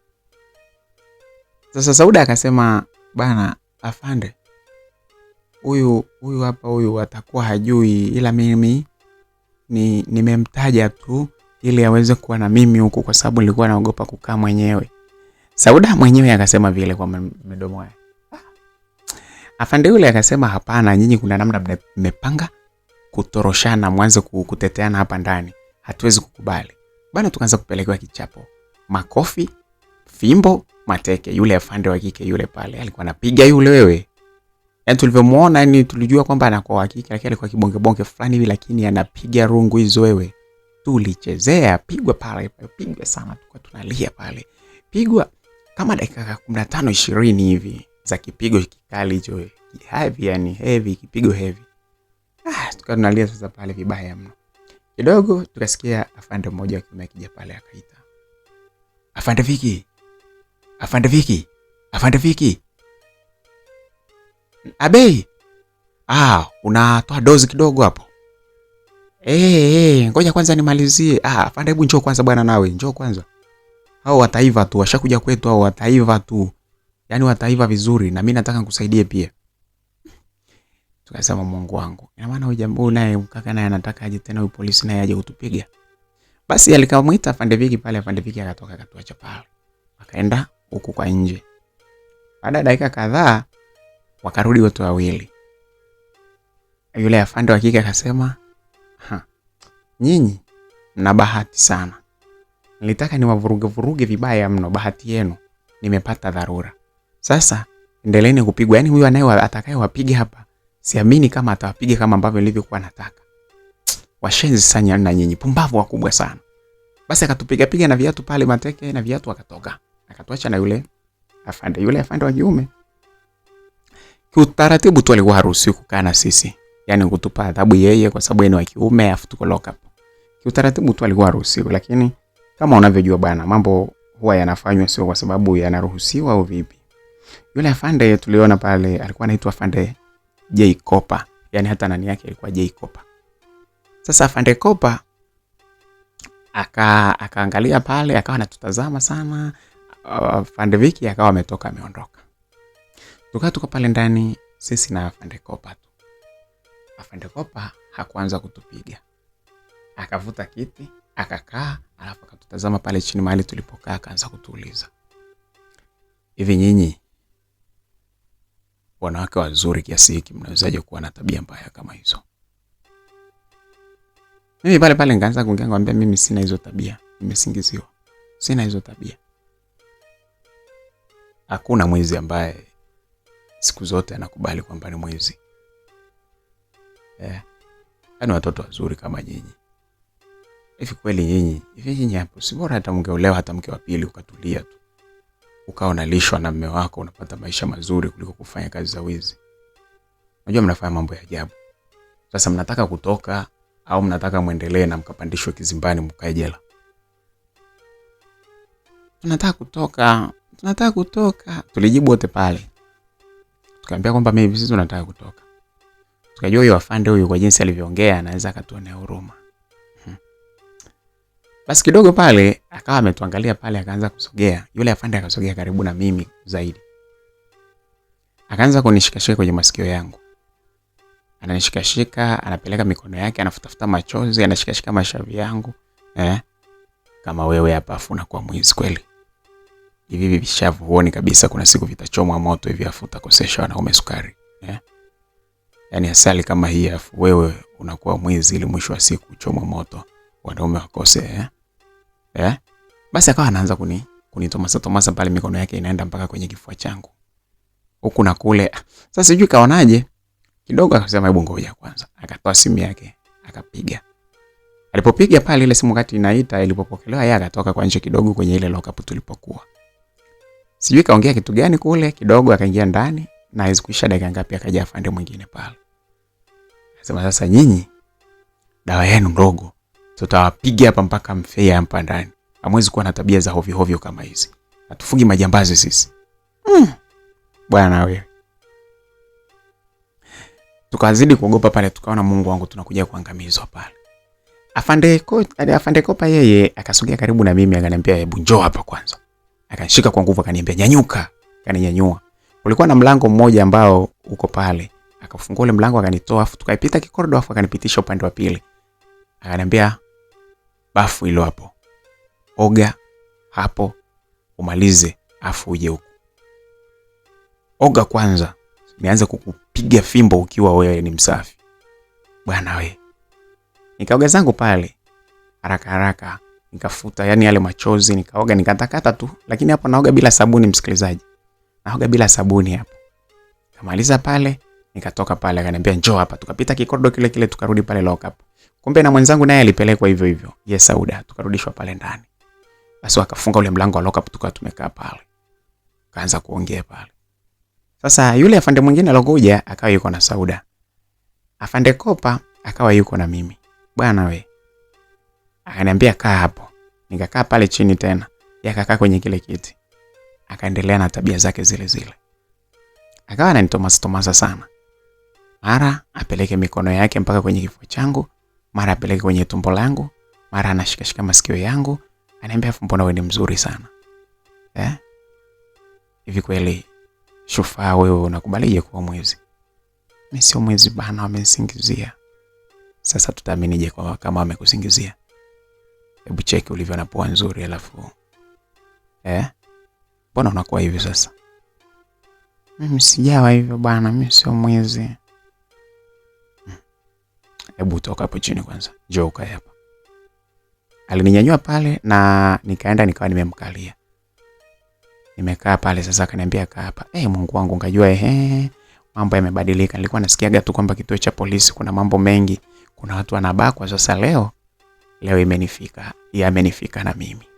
Sasa Sauda akasema, bana afande, huyu hapa huyu atakuwa hajui, ila mimi nimemtaja tu ili aweze kuwa na mimi huku kwa sababu nilikuwa naogopa kukaa mwenyewe. Sauda mwenyewe akasema vile kwa mdomo wake. Afande yule akasema, hapana, nyinyi kuna namna mmepanga kutoroshana, mwanze kuteteana hapa ndani. Hatuwezi kukubali. Bana, tukaanza kupelekewa kichapo. Makofi, fimbo, mateke. Yule afande wa kike yule pale alikuwa anapiga yule wewe. Yaani tulivyomuona, yani tulijua kwamba anakuwa wa kike, lakini alikuwa kibonge fulani hivi, lakini anapiga rungu hizo wewe. Tulichezea, pigwa pale, pigwa sana, tulikuwa tunalia pale. Pigwa kama dakika 15 20 hivi za kipigo kikali hicho. Heavy, yani heavy, kipigo heavy. Tukawa tunalia sasa pale vibaya mno. Kidogo tukasikia afande mmoja akiwa akija pale akaita, Afande Vicky. Afande Vicky. Afande Vicky. Abei. Unatoa dozi kidogo hapo. Ngoja kwanza nimalizie. Afande, hebu njoo kwanza bwana, nawe njoo kwanza. Hao wataiva tu, washakuja kwetu, hao wataiva tu. Yaani wataiva vizuri, na mimi nataka nikusaidie pia. Tukasema, Mungu wangu, ina maana huyu jambo naye mkaka naye anataka aje tena, huyu polisi naye aje kutupiga. Basi alikamwita Afande Vicky pale. Afande Vicky akatoka akatuacha pale, akaenda huku kwa nje. Baada ya dakika kadhaa wakarudi watu wawili. Yule afande wa kike akasema, nyinyi mna bahati sana, nilitaka niwavuruge vibaya mno, bahati yenu nimepata dharura. Sasa endeleeni kupigwa. Yaani huyu atakayewapiga hapa, siamini kama atawapiga kama ambavyo nilivyokuwa nataka. Washenzi sana na nyinyi, pumbavu wakubwa sana. Basi akatupiga na viatu pale, mateke na viatu, akatoka. Akatuacha na yule afande wa kiume. Kiutaratibu tu alikuwa haruhusiwi kukaa na sisi. Yaani kutupa adhabu yeye kwa sababu yeye ni wa kiume afu tuko lock up. Kiutaratibu tu alikuwa haruhusiwi, lakini kama unavyojua bwana, mambo huwa yanafanywa sio kwa sababu yanaruhusiwa au vipi. Yule afande tuliona pale alikuwa anaitwa Afande J Kopa. Yaani hata nani yake alikuwa J Kopa. Sasa Afande Kopa akaangalia pale, akawa anatutazama sana. Afande Vicky akawa ametoka, ameondoka. Tuko pale ndani sisi na Afande Kopa tu. Afande Kopa hakuanza kutupiga. Akavuta kiti, akakaa, alafu akatutazama pale chini mahali tulipokaa, akaanza kutuuliza, hivi nyinyi wanawake wazuri kiasi hiki mnawezaje kuwa na tabia mbaya kama hizo? Mimi pale nikaanza kuongea, ngambia mimi sina hizo tabia, nimesingiziwa. Sina hizo tabia. Hakuna mwizi ambaye siku zote anakubali kwamba ni mwizi. Yaani watoto wazuri kama nyinyi. Hivi kweli nyinyi hapo si bora hata mngeolewa hata mke wa pili ukatulia tu. Ukawa unalishwa na mume wako, unapata maisha mazuri kuliko kufanya kazi za wizi. Unajua mnafanya mambo ya ajabu. Sasa mnataka kutoka, au mnataka muendelee na mkapandishwe kizimbani mkae jela? Tunataka kutoka. Tunataka kutoka. Tulijibu wote pale. Tukaambia kwamba maybe sisi tunataka kutoka. Tukajua huyo afande huyu kwa jinsi alivyoongea anaweza akatuonea huruma. Basi kidogo pale akawa ametuangalia pale, akaanza kusogea. Yule afande akasogea karibu na mimi zaidi. Akaanza kunishikashika kwenye masikio yangu. Ananishikashika, anapeleka mikono yake, anafutafuta machozi, anashikashika mashavu yangu. Kama wewe hapa afuna kwa mwizi kweli. Hivi vishavu huoni kabisa kuna siku vitachomwa moto hivi afu utakosesha wanaume sukari. Yaani asali kama hii afu wewe unakuwa mwizi ili mwisho wa siku uchomwe moto wanaume wakose. Basi akawa anaanza kunitomasa tomasa pale, mikono yake inaenda mpaka kwenye kifua changu. Huku na kule. Sasa sijui kaonaje. Kidogo akasema hebu ngoja kwanza. Akatoa simu yake, akapiga. Alipopiga pale ile simu kati inaita, ilipopokelewa yeye akatoka kwa nje kidogo kwenye ile lock up tulipokuwa. Sijui kaongea kitu gani kule, kidogo akaingia ndani na haizikuisha dakika ngapi akaja afande mwingine pale. Akasema sasa nyinyi dawa yenu ndogo. Tutawapiga hapa mpaka mfie hapa ndani. Hamwezi kuwa na tabia za hovyo hovyo kama hizi. Hatufugi majambazi sisi. Bwana wewe. Tukazidi kuogopa pale, tukaona Mungu wangu tunakuja kuangamizwa pale. Afande Kopa yeye akasogea karibu na mimi akaniambia hebu njoo hapa kwanza. Akanishika kwa nguvu akaniambia nyanyuka. Akaninyanyua. Kulikuwa na mlango mmoja ambao uko pale. Akafungua ule mlango akanitoa, afu tukaipita kikorido, afu akanipitisha upande wa pili. Akaniambia bafu hilo hapo. Oga hapo umalize afu uje huku. Oga kwanza. Nianze kukupiga fimbo ukiwa wewe ni msafi. Bwana wewe. Nikaoga zangu pale haraka haraka, nikafuta yani yale machozi, nikaoga nikatakata tu, lakini hapo naoga bila sabuni msikilizaji. Naoga bila sabuni hapo. Kamaliza pale, nikatoka pale akaniambia njoo hapa. Tukapita kikorido kile kile tukarudi pale lock up. Kumbe na mwenzangu naye alipelekwa hivyo hivyo. Yes Sauda, tukarudishwa pale ndani. Basi wakafunga ule mlango wa lock up, tukawa tumekaa pale. Kaanza kuongea pale. Sasa yule afande mwingine alokuja akawa yuko na Sauda. Afande Kopa akawa yuko na mimi. Bwana we. Akaniambia kaa hapo. Nikakaa pale chini tena. Yeye akakaa kwenye kile kiti. Akaendelea na tabia zake zile zile. Akawa ananitomasa sana. Mara apeleke mikono yake mpaka kwenye kifua changu, mara apeleke kwenye tumbo langu, mara anashikashika masikio yangu, ananiambia mbona wewe ni mzuri sana. Hivi kweli Shufaa wewe unakubalije kuwa mwizi? Mimi sio mwizi bana, wamenisingizia. Sasa tutaaminije kwa kama wamekusingizia? Hebu cheki ulivyo na pua nzuri alafu. Mbona unakuwa hivi sasa? Mimi sijawa hivyo bana, mimi sio mwizi. Hebu toka hapo chini kwanza. Njoo ukae hapa. Alininyanyua pale na nikaenda nikawa nimemkalia. Nimekaa pale sasa akaniambia kaa hapa. Mungu wangu ngajua mambo yamebadilika. Nilikuwa nasikiaga tu kwamba kituo cha polisi kuna mambo mengi. Kuna watu wanabakwa. Sasa leo imenifika. Yamenifika na mimi.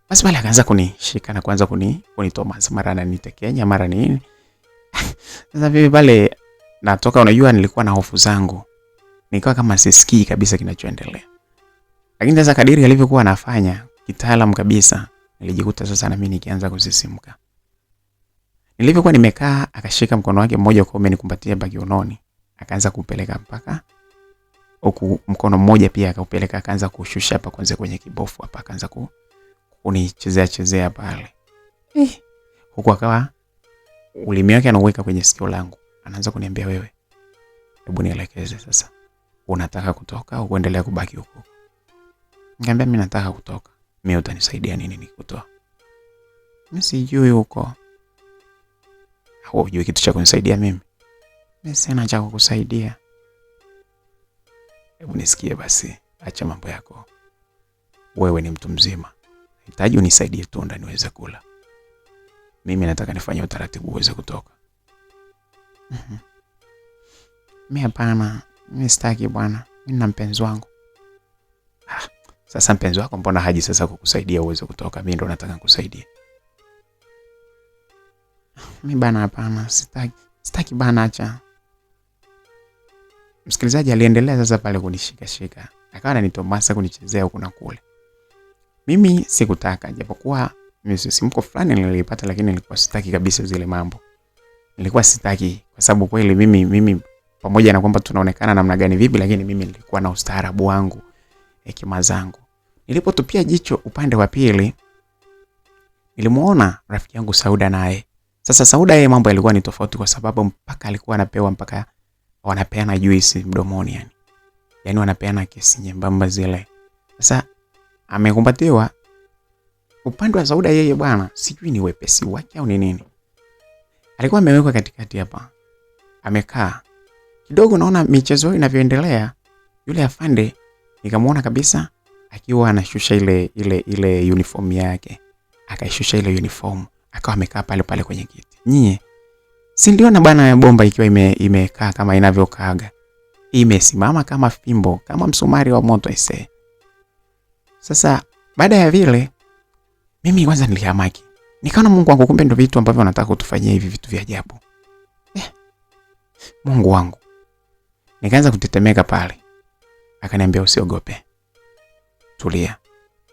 Basi pale akaanza kunishika na kuanza kunitomasa, mara ananitekenya mara nini. Sasa vipi pale natoka, unajua nilikuwa na hofu zangu. Nikawa kama sisikii kabisa kinachoendelea. Lakini sasa kadiri alivyokuwa anafanya kitaalamu kabisa, nilijikuta sasa na mimi nikianza kusisimka. Nilivyokuwa nimekaa akashika mkono wake mmoja kwa umenikumbatia kiunoni, akaanza kupeleka mpaka huku mkono mmoja pia akaupeleka, akaanza kushusha hapa kwanza kwenye kibofu hapa, akaanza kunichezea pale. Huku akawa ulimi wake anauweka kwenye sikio langu. Anaanza kuniambia wewe, hebu nielekeze sasa. Unataka kutoka au kuendelea kubaki huko? Nikamwambia mimi nataka kutoka. Mimi utanisaidia nini nikutoa? Mimi sijui huko. Hujui kitu cha kunisaidia mimi? Mimi sina cha kukusaidia. Hebu nisikie basi. Acha mambo yako. Wewe ni mtu mzima. Nahitaji unisaidie tu ndani niweze kula. Mimi nataka nifanye utaratibu uweze kutoka. Mimi hapana. Mimi sitaki bwana. Mimi na mpenzi wangu. Sasa mpenzi wako mbona haji sasa kukusaidia uweze kutoka? Mimi ndo nataka kukusaidia. Mimi bana hapana, sitaki bana, acha. Msikilizaji aliendelea sasa pale kunishika shika. Akawa ananitomasa kunichezea huku na kule. Mimi sikutaka, japokuwa msisimko fulani nilipata, lakini nilikuwa sitaki kabisa zile mambo. Nilikuwa sitaki kwa sababu kweli mimi pamoja na kwamba tunaonekana namna gani vipi, lakini mimi nilikuwa na ustaarabu wangu, hekima zangu. Nilipotupia jicho upande wa pili, nilimuona rafiki yangu Sauda naye. Sasa Sauda yeye mambo yalikuwa ni tofauti kwa sababu mpaka alikuwa anapewa mpaka wanapeana juice mdomoni yani. Yaani wanapeana kesi nyembamba zile. Sasa amekumbatiwa. Upande wa Sauda yeye bwana, sijui ni wepesi wake au ni nini. Alikuwa amewekwa katikati hapa. Amekaa. Kidogo naona michezo inavyoendelea, yule afande nikamuona kabisa akiwa anashusha ile uniform yake. Akaishusha ile uniform, akawa amekaa pale pale kwenye kiti. Nyie, si ndio na bana ya bomba ikiwa imekaa kama inavyokaaga. Imesimama kama fimbo, kama msumari wa moto ise. Sasa baada ya vile mimi kwanza nilihamaki. Nikaona Mungu wangu, kumbe ndio vitu ambavyo nataka kutufanyia hivi vitu vya ajabu. Mungu wangu. Nikaanza kutetemeka pale. Akaniambia usiogope. Tulia.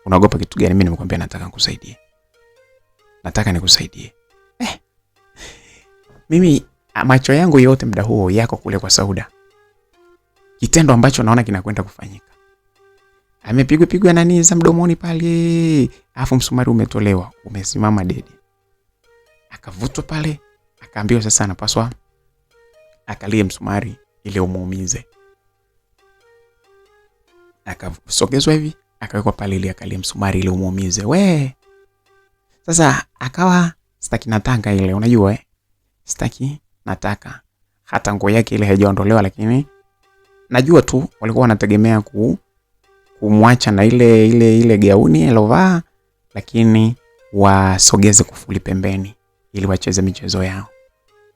Unaogopa kitu gani? Mimi nimekwambia nataka nikusaidie. Nataka nikusaidie. Mimi macho yangu yote muda huo yako kule kwa Sauda. Kitendo ambacho naona kinakwenda kufanyika. Amepigwa nani za mdomoni pale. Alafu msumari umetolewa, umesimama dedi. Akavutwa pale, akaambiwa sasa anapaswa akalie msumari ile umuumize. Akasogezwa hivi, akawekwa pale ile akalie msumari ile umuumize. We. Sasa akawa sitaki nataka ile, unajua sitaki nataka. Hata nguo yake ile haijaondolewa, lakini najua tu walikuwa wanategemea kumwacha na ile gauni alovaa, lakini wasogeze kufuli pembeni ili wacheze michezo yao.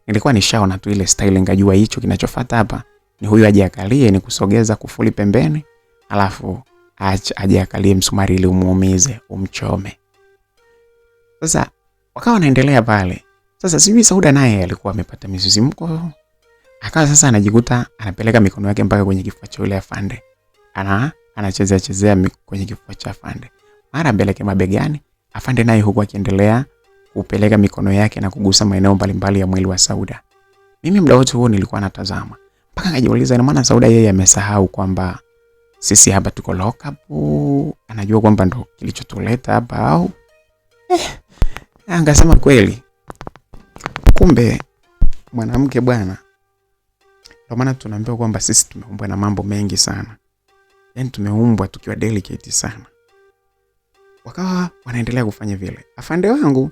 Nilikuwa nishaona tu ile style, ngajua hicho kinachofuata hapa ni huyu aje akalie, ni kusogeza kufuli pembeni, alafu aje akalie msumari ili umuumize, umchome. Sasa wakawa wanaendelea pale. Sasa sijui Sauda naye alikuwa amepata misisimko. Akawa sasa anajikuta anapeleka mikono yake mpaka kwenye kifua cha yule afande. Anachezea kwenye kifua cha afande. Mara mbeleke mabegani, afande naye huku akiendelea kupeleka mikono yake na kugusa maeneo mbalimbali ya mwili wa Sauda. Mimi muda wote huo nilikuwa natazama. Mpaka ngajiuliza ina maana Sauda yeye amesahau kwamba sisi hapa tuko lock up. Anajua kwamba ndo kilichotuleta hapa au? Angasema kweli. Kumbe mwanamke bwana. Kwa maana tunaambiwa kwamba sisi tumeumbwa na mambo mengi sana. Yaani tumeumbwa tukiwa delicate sana. Wakawa wanaendelea kufanya vile. Afande wangu,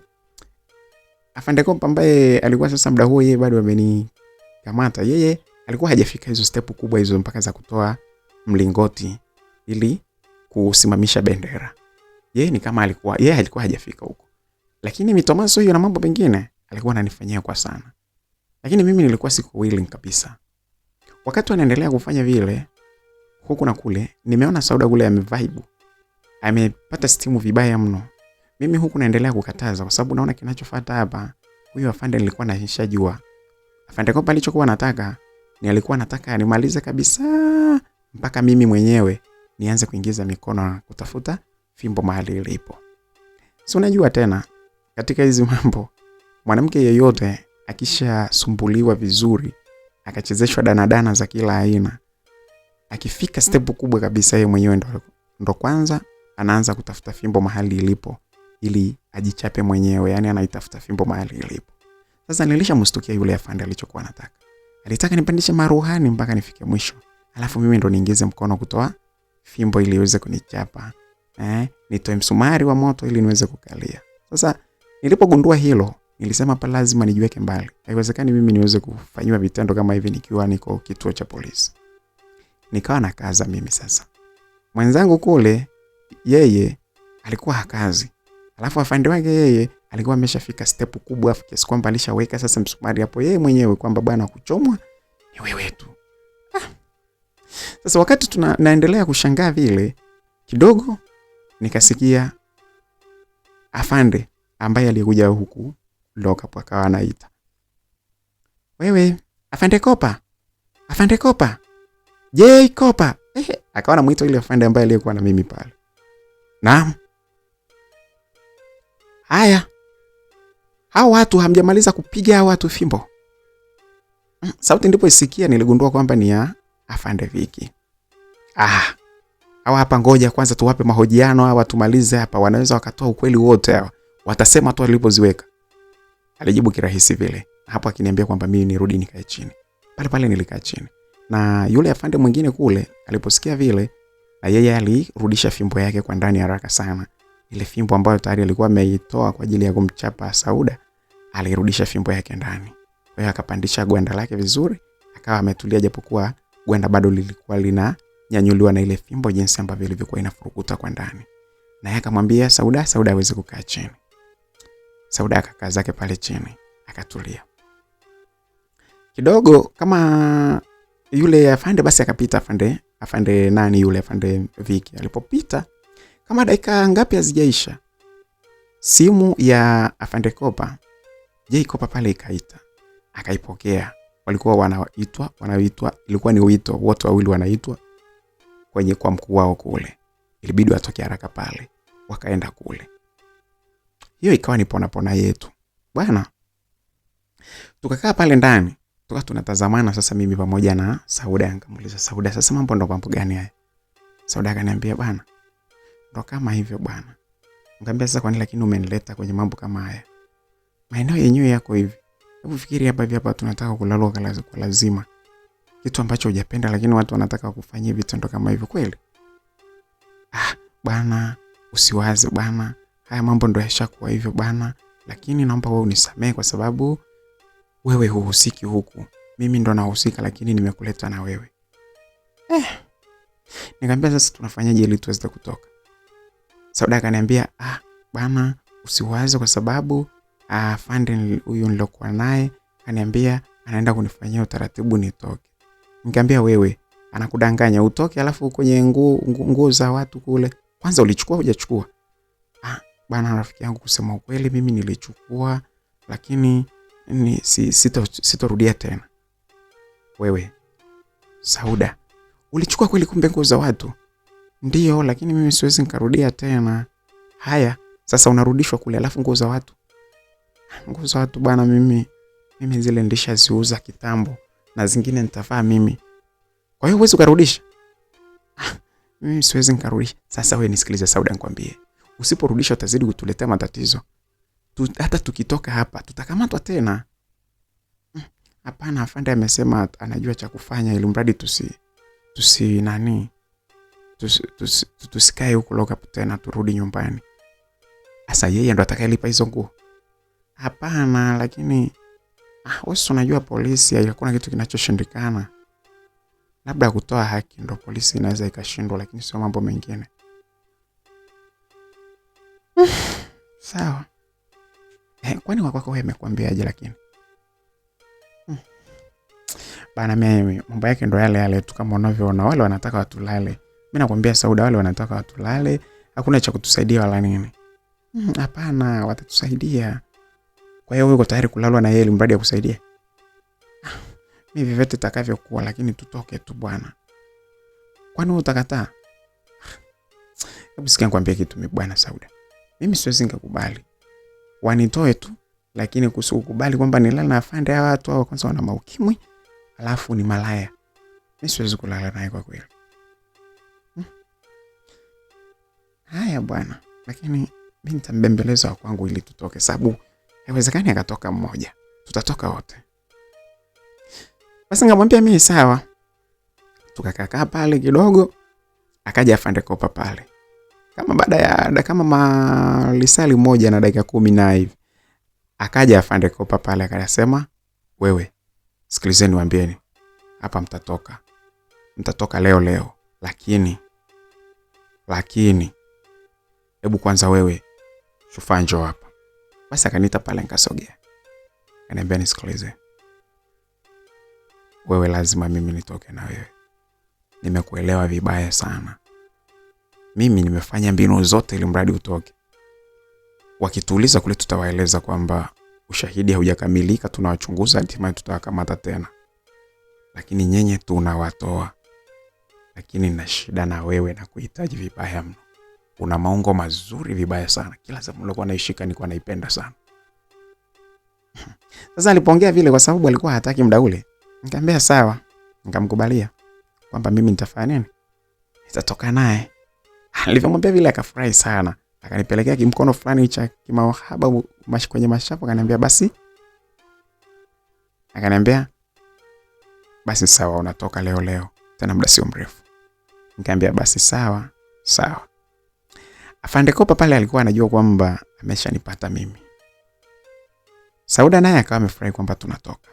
afande Kopa ambaye alikuwa sasa muda huo yeye bado amenikamata. Yeye alikuwa hajafika hizo step kubwa hizo mpaka za kutoa mlingoti ili kusimamisha bendera. Yeye ni kama alikuwa hajafika huko. Lakini mitomaso hiyo na mambo mengine alikuwa ananifanyia kwa sana. Lakini mimi nilikuwa siko willing kabisa. Wakati wanaendelea kufanya vile huku na kule, nimeona Sauda kule amevibe. Amepata stimu vibaya mno. Mimi huku naendelea kukataza kwa sababu naona kinachofuata hapa. Huyo afande nilikuwa nashajua. Afande Kopa alichokuwa anataka ni alikuwa anataka nimalize kabisa mpaka mimi mwenyewe nianze kuingiza mikono na kutafuta fimbo mahali ilipo. Si unajua tena katika hizi mambo mwanamke yeyote akishasumbuliwa vizuri, akachezeshwa danadana za kila aina, akifika step kubwa kabisa yeye mwenyewe ndo kwanza anaanza kutafuta fimbo mahali ilipo ili ajichape mwenyewe, yani anaitafuta fimbo mahali ilipo. Sasa nilishamstukia yule afande alichokuwa anataka. Alitaka nipandishe maruhani mpaka nifike mwisho. Alafu mimi ndo niingize mkono kutoa fimbo ili iweze kunichapa. Nitoe msumari wa moto ili niweze kukalia. Sasa nilipogundua hilo, nilisema pa lazima nijiweke mbali. Haiwezekani mimi niweze kufanywa vitendo kama hivi nikiwa niko kituo cha polisi. Nikawa na kaza mimi sasa. Mwenzangu kule yeye alikuwa hakazi. Alafu afande wake yeye alikuwa ameshafika step kubwa kiasi kwamba alishaweka sasa msumari hapo yeye mwenyewe kwamba bwana kuchomwa ni wewe tu. Sasa wakati tunaendelea kushangaa vile, kidogo nikasikia afande ambaye alikuja huku loka hapo akawa anaita. Wewe, afande Kopa. Afande Kopa. "Je, Kopa." Akawa anamuita yule afande ambaye alikuwa na mimi pale. "Naam." "Haya. Hao watu hamjamaliza kupiga hao watu fimbo?" Sauti ndipo isikia, niligundua kwamba ni ya afande Viki. Hawa hapa, ngoja kwanza tuwape mahojiano hawa, tumalize hapa, wanaweza wakatoa ukweli wote hawa. Watasema tu walipoziweka. Alijibu kirahisi vile. Hapo akiniambia kwamba mimi nirudi nikae chini. Pale nilikaa chini. Na yule afande mwingine kule aliposikia vile, na yeye alirudisha fimbo yake kwa ndani haraka sana. Ile fimbo ambayo tayari alikuwa ameitoa kwa ajili ya kumchapa Sauda, alirudisha fimbo yake ndani. Kwa hiyo akapandisha gwanda lake vizuri, akawa ametulia, japokuwa gwanda bado lilikuwa linanyanyuliwa na ile fimbo jinsi ambavyo ilivyokuwa inafurukuta kwa ndani. Na yeye akamwambia Sauda hawezi kukaa chini. Sauda akakaa zake pale chini, akatulia. Kidogo kama yule afande basi akapita, afande nani yule afande Viki. Alipopita kama dakika ngapi hazijaisha, simu ya afande Kopa, Kopa pale ikaita. Akaipokea. Walikuwa wanaitwa, ilikuwa ni wito, wote wawili wanaitwa kwa mkuu wao kule. Ilibidi watoke haraka pale, wakaenda kule. Hiyo ikawa ni pona yetu. Bwana, tukakaa pale ndani, tunatazamana sasa, mimi pamoja na Sauda. Nikamuuliza Sauda, sasa mambo gani haya? Sauda akaniambia, bwana, ndo kama hivyo bwana. Nikamwambia, sasa kwani lakini umenileta kwenye mambo kama haya? Maeneo yenyewe yako hivi. Hebu fikiri hapa tunataka kulalua kwa lazima. Kitu ambacho hujapenda lakini watu wanataka kufanyia vitendo kama hivyo kweli? Bwana, usiwaze bwana. Haya mambo ndo yashakuwa hivyo bwana, lakini naomba wewe unisamehe kwa sababu wewe huhusiki huku. Mimi ndo nahusika, lakini nimekuleta na wewe. Nikamwambia sasa tunafanyaje ili tuweze kutoka? Sauda akaniambia, bwana, usiwaze kwa sababu afande huyu nilokuwa naye kaniambia anaenda kunifanyia utaratibu nitoke. Nikamwambia, wewe anakudanganya utoke alafu kwenye nguo za watu kule? Kwanza ulichukua hujachukua? Bwana rafiki yangu, kusema ukweli mimi nilichukua, lakini sitorudia tena. Wewe Sauda, ulichukua kweli kumbe nguo za watu? Ndiyo, lakini mimi siwezi nikarudia tena. Haya, sasa unarudishwa kule alafu nguo za watu? Nguo za watu bwana, mimi zile ndishaziuza kitambo na zingine nitavaa mimi. Kwa hiyo huwezi kurudisha? Mimi siwezi nikarudisha. Sasa wewe nisikilize Sauda, nikwambie. Usiporudisha utazidi kutuletea matatizo. Hata tukitoka hapa tutakamatwa tena. Hapana, afande amesema anajua cha kufanya ili mradi tusikae huko loka tena, turudi nyumbani. Sasa yeye ndo atakayelipa hizo nguo? Hapana, lakini wewe unajua polisi hakuna kitu kinachoshindikana. Labda kutoa haki ndo polisi inaweza ikashindwa, lakini sio mambo mengine. Sawa. Kwani wako wewe amekwambiaje lakini? Bana, mimi mambo yake ndo yale tu kama unavyoona, wale wanataka watulale. Mimi nakwambia Sauda, wale wanataka watulale, hakuna cha kutusaidia wala nini. Hapana, watatusaidia. Kwa hiyo wewe uko tayari kulalwa na yeye mradi akusaidia? Mimi vivete takavyokuwa, lakini tutoke tu bwana. Kwani wewe utakataa? Hebu sikia nikwambie kitu mimi bwana Sauda. Mimi siwezi nikakubali. Wanitoe tu, lakini kusukubali kwamba nilala na afande hawa watu hao kwanza wana maukimwi, alafu ni malaya. Mimi siwezi kulala naye kwa kweli. Haya bwana, lakini mimi nitambembeleza kwangu ili tutoke, sababu haiwezekani akatoka mmoja. Tutatoka wote. Basi ngamwambia mimi sawa. Tukakaa pale kidogo, akaja afande Kopa pale. Kama baada ya kama lisali moja na dakika 10 na hivi, akaja afande Kopa pale akasema, wewe sikilizeni waambieni, hapa mtatoka leo, lakini hebu kwanza wewe Shufaa njoo hapa. Basi akaniita pale, nikasogea. Akaniambia, nisikilize, wewe lazima mimi nitoke na wewe. Nimekuelewa vibaya sana. Mimi nimefanya mbinu zote ili mradi utoke. Wakituuliza kule tutawaeleza kwamba ushahidi haujakamilika, tunawachunguza hatimaye tutawakamata tena. Lakini nyenye tunawatoa. lakini nina shida na wewe na kuhitaji vibaya mno. Una maungo mazuri vibaya sana. Kila sababu nilikuwa naishika nilikuwa naipenda sana. Sasa alipoongea vile kwa sababu alikuwa hataki muda ule, nikamwambia sawa, nikamkubalia kwamba mimi nitafanya nini? Nitatoka naye. Alivyomwambia vile akafurahi sana. Akanipelekea kimkono fulani cha kimahaba kwenye mashavu, akaniambia basi. Akaniambia basi sawa, unatoka leo tena muda sio mrefu. Nikamwambia basi sawa. Afande Kopa pale alikuwa anajua kwamba ameshanipata mimi. Sauda naye akawa amefurahi kwamba tunatoka.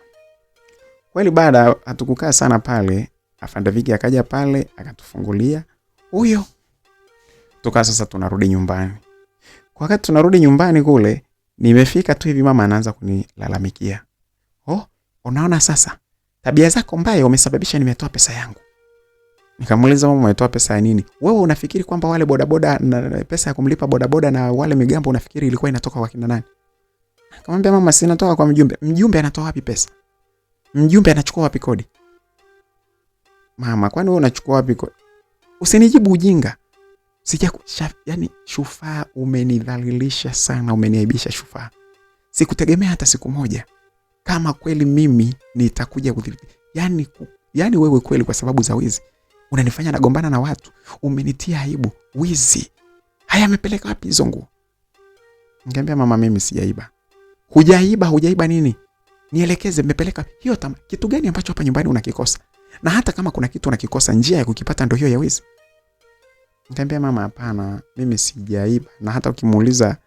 Kweli baada hatukukaa sana pale, Afande Viki akaja pale akatufungulia. Huyo tukaa sasa tunarudi nyumbani. Kwa wakati tunarudi nyumbani kule, nimefika tu hivi mama anaanza kunilalamikia. Unaona sasa? Tabia zako mbaya umesababisha nimetoa pesa yangu. Nikamuuliza mama, umetoa pesa ya nini? Wewe unafikiri kwamba wale bodaboda na pesa ya kumlipa bodaboda na wale migambo unafikiri ilikuwa inatoka kwa kina nani? Akamwambia mama, si inatoka kwa mjumbe. Mjumbe anatoa wapi pesa? Mjumbe anachukua wapi kodi? Mama, kwani wewe unachukua wapi kodi? Usinijibu ujinga. Yani Shufaa, umenidhalilisha sana, umeniaibisha Shufaa. Sikutegemea hata siku moja kama kweli mimi nitakuja kudhibiti. Yani wewe kweli kwa sababu za wizi unanifanya nagombana na watu, umenitia aibu. Wizi haya amepeleka wapi hizo nguo? Nikamwambia mama, mimi sijaiba. Hujaiba nini? Nielekeze, mmepeleka hiyo kitu gani ambacho hapa nyumbani unakikosa? Na hata kama kuna kitu unakikosa, njia ya kukipata ndio hiyo ya wizi. Nikamwambia mama, hapana, mimi sijaiba. Na hata ukimuuliza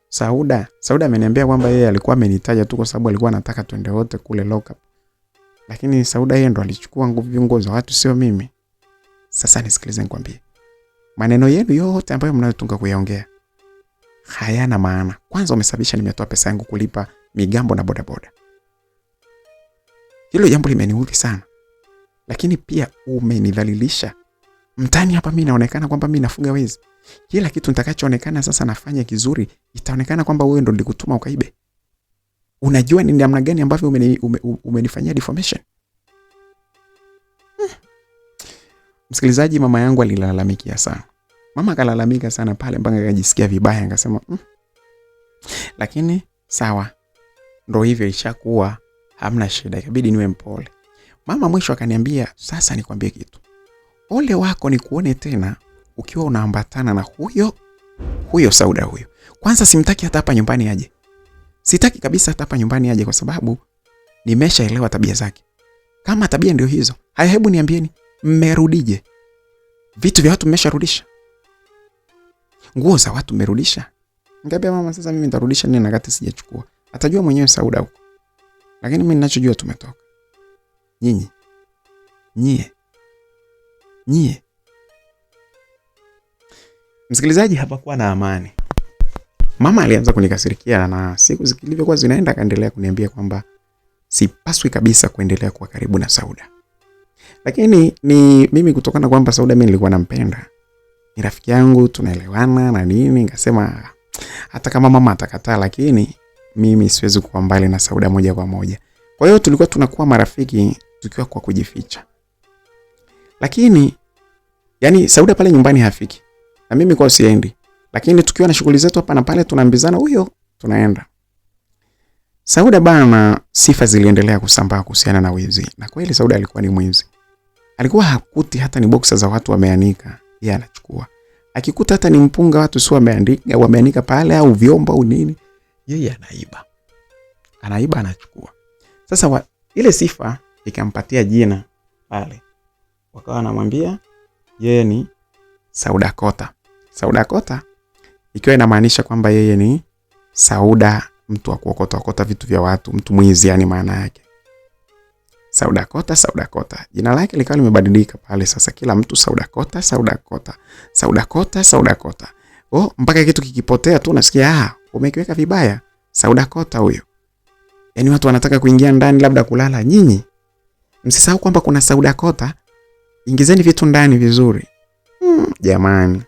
Sauda ameniambia kwamba yeye alikuwa amenitaja tu kwa sababu alikuwa anataka twende wote kule lock up. Lakini Sauda yeye ndo alichukua nguvu za watu, sio mimi. Sasa nisikilize nikwambie. Maneno yenu yote ambayo mnayotunga kuyaongea hayana maana. Kwanza umesababisha nimetoa pesa yangu kulipa migambo na bodaboda. Hilo jambo limeniudhi sana. Lakini pia umenidhalilisha. Mtani hapa mimi naonekana kwamba mimi nafunga wezi. Kila kitu nitakachoonekana sasa nafanya kizuri, itaonekana kwamba wewe ndo nilikutuma ukaibe. Unajua ni namna gani ambavyo umenifanyia deformation? Msikilizaji, mama yangu alilalamikia sana. Mama akalalamika sana pale mpaka akajisikia vibaya, akasema lakini sawa, ndo hivyo ishakuwa, hamna shida, ikabidi niwe mpole. Mama mwisho akaniambia, sasa nikwambie kitu. Ole wako ni kuone tena ukiwa unaambatana na huyo Sauda huyo. Kwanza simtaki hata hapa nyumbani aje. Sitaki kabisa hata hapa nyumbani aje kwa sababu nimeshaelewa tabia zake. Kama tabia ndio hizo, haya hebu niambieni, mmerudije? Vitu vya watu mmesharudisha. Nguo za watu mmerudisha. Ngambia mama, sasa mimi nitarudisha nini na kati sijachukua? Atajua mwenyewe Sauda huko. Lakini mimi ninachojua tumetoka. Nyie. Msikilizaji, hapakuwa na amani. Mama alianza kunikasirikia na siku zilivyokuwa zinaenda akaendelea kuniambia kwamba sipaswi kabisa kuendelea kuwa karibu na Sauda. Lakini ni mimi kutokana kwamba Sauda mimi nilikuwa nampenda. Ni rafiki yangu, tunaelewana na nini, nikasema hata kama mama atakataa, lakini mimi siwezi kuwa mbali na Sauda moja kwa moja. Kwa hiyo tulikuwa tunakuwa marafiki tukiwa kwa kujificha. Lakini yani Sauda pale nyumbani hafiki. Na mimi kwa siendi. Lakini tukiwa na shughuli zetu hapa na pale tunaambizana huyo tunaenda. Sauda bana, sifa ziliendelea kusambaa kuhusiana na wizi. Na kweli Sauda alikuwa ni mwizi. Alikuwa hakuti hata ni boxer za watu wameanika, yeye anachukua. Akikuta hata ni mpunga watu sio wameanika pale au vyombo au nini, yeye anaiba. Anaiba anachukua. Sasa ile sifa ikampatia jina pale. Wakawa wanamwambia yeye ni Sauda Kota. Sauda Kota ikiwa inamaanisha kwamba yeye ni Sauda, mtu wa kuokota vitu vya watu, mtu mwizi, yani maana yake. Sauda Kota. Jina lake likawa limebadilika pale, sasa kila mtu Sauda Kota. Mpaka kitu kikipotea tu nasikia umekiweka vibaya. Sauda Kota huyo. Yaani watu wanataka kuingia ndani labda kulala. Nyinyi msisahau kwamba kuna Sauda Kota. Ingizeni vitu ndani vizuri. Jamani.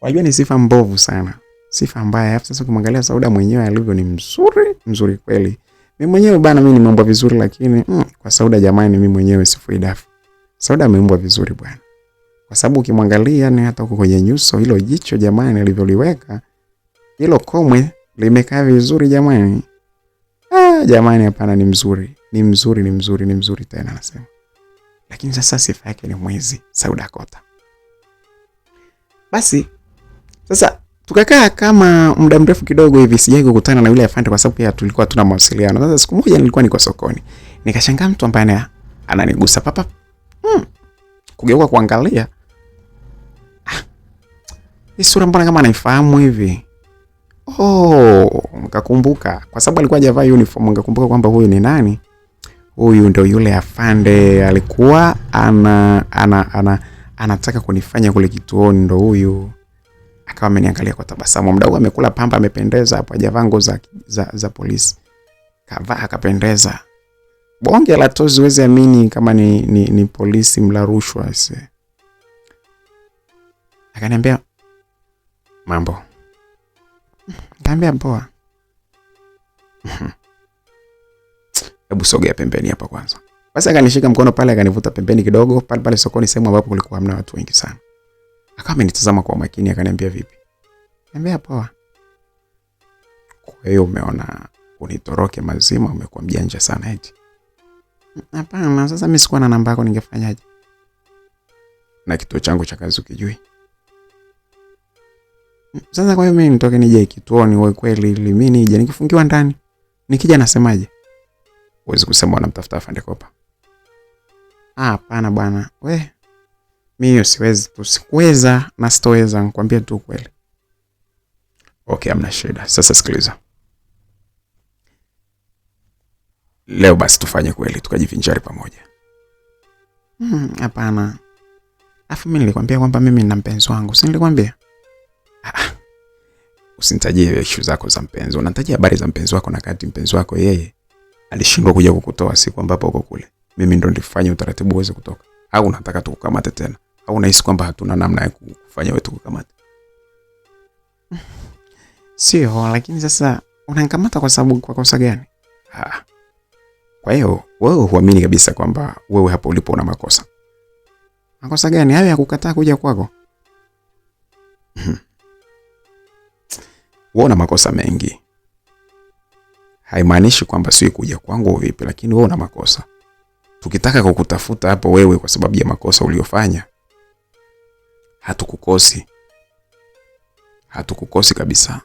Wajua ni sifa mbovu sana. Sifa mbaya. Hapo sasa kumwangalia Sauda mwenyewe alivyo ni mzuri kweli. Mimi mwenyewe bana, mimi nimeomba vizuri, lakini kwa Sauda jamani, mimi mwenyewe sifui dafu. Sauda ameumbwa vizuri bwana. Kwa sababu ukimwangalia ni hata huko kwenye nyuso, hilo jicho jamani alivyoliweka, hilo komwe limekaa vizuri jamani. Jamani hapana, ni mzuri. Ni mzuri tena nasema. Lakini sasa sifa yake ni mwizi, Sauda Kota. Basi sasa tukakaa kama muda mrefu kidogo hivi, sijai kukutana na yule afande kwa sababu pia tulikuwa tuna mawasiliano. Sasa siku moja nilikuwa niko sokoni, nikashangaa mtu ambaye ananigusa papa. Kugeuka kuangalia, hii sura mbona kama anaifahamu hivi. Nikakumbuka kwa sababu alikuwa hajavaa uniform, nikakumbuka kwamba huyu ni nani? Huyu ndio yule afande alikuwa anataka kunifanya kule kituoni, ndo huyu. Akawa ameniangalia kwa tabasamu. Mdau amekula pamba, amependeza hapo, hajavaa nguo za polisi. Kavaa akapendeza. Bonge la tozi, uweze amini kama ni polisi mla rushwa ese. Akaniambia, "Mambo." Nikamwambia, "Poa." Hebu sogea pembeni hapa kwanza. Basi akanishika mkono pale, akanivuta pembeni kidogo, pale sokoni, sehemu ambapo kulikuwa hamna watu wengi sana. Akawa amenitazama kwa makini, akaniambia, "Vipi?" Nikamwambia, "Poa." "Kwa hiyo umeona unitoroke mazima, umekuwa mjanja sana eti?" "Hapana, sasa mimi sikuwa na namba yako, ningefanyaje?" "Na kituo changu cha kazi ukijui?" "Sasa kwa hiyo mimi nitoke nije kituoni wewe kweli ili mimi nije nikifungiwa ndani? Nikija nasemaje?" "Huwezi kusema unamtafuta afande Kopa." "Hapana bwana. Mimi siwezi, sikuweza na sitoweza, nikwambia tu kweli." "Okay, hamna shida. Sasa sikiliza. Leo basi tufanye kweli, tukajivinjari pamoja." "Hapana. Afu mimi nilikwambia kwamba mimi nina mpenzi wangu, si nilikwambia?" Usinitajie issue zako za mpenzi. Unatajia habari za mpenzi wako na kati mpenzi wako yeye alishindwa kuja kukutoa siku ambapo uko kule. Mimi ndo nilifanya utaratibu uweze kutoka. Au unataka tukukamate tena? Au unahisi kwamba hatuna namna ya kufanya wewe tukukamate? Sio, lakini sasa unanikamata kwa sababu kwa kosa gani? Kwa hiyo wewe huamini kabisa kwamba wewe hapo ulipo una makosa. Makosa gani hayo ya kukataa kuja kwako? Wewe una makosa mengi. Haimaanishi kwamba sio kuja kwangu vipi, lakini wewe una makosa. Tukitaka kukutafuta hapo wewe kwa sababu ya makosa uliyofanya, hatukukosi. Hatukukosi kabisa.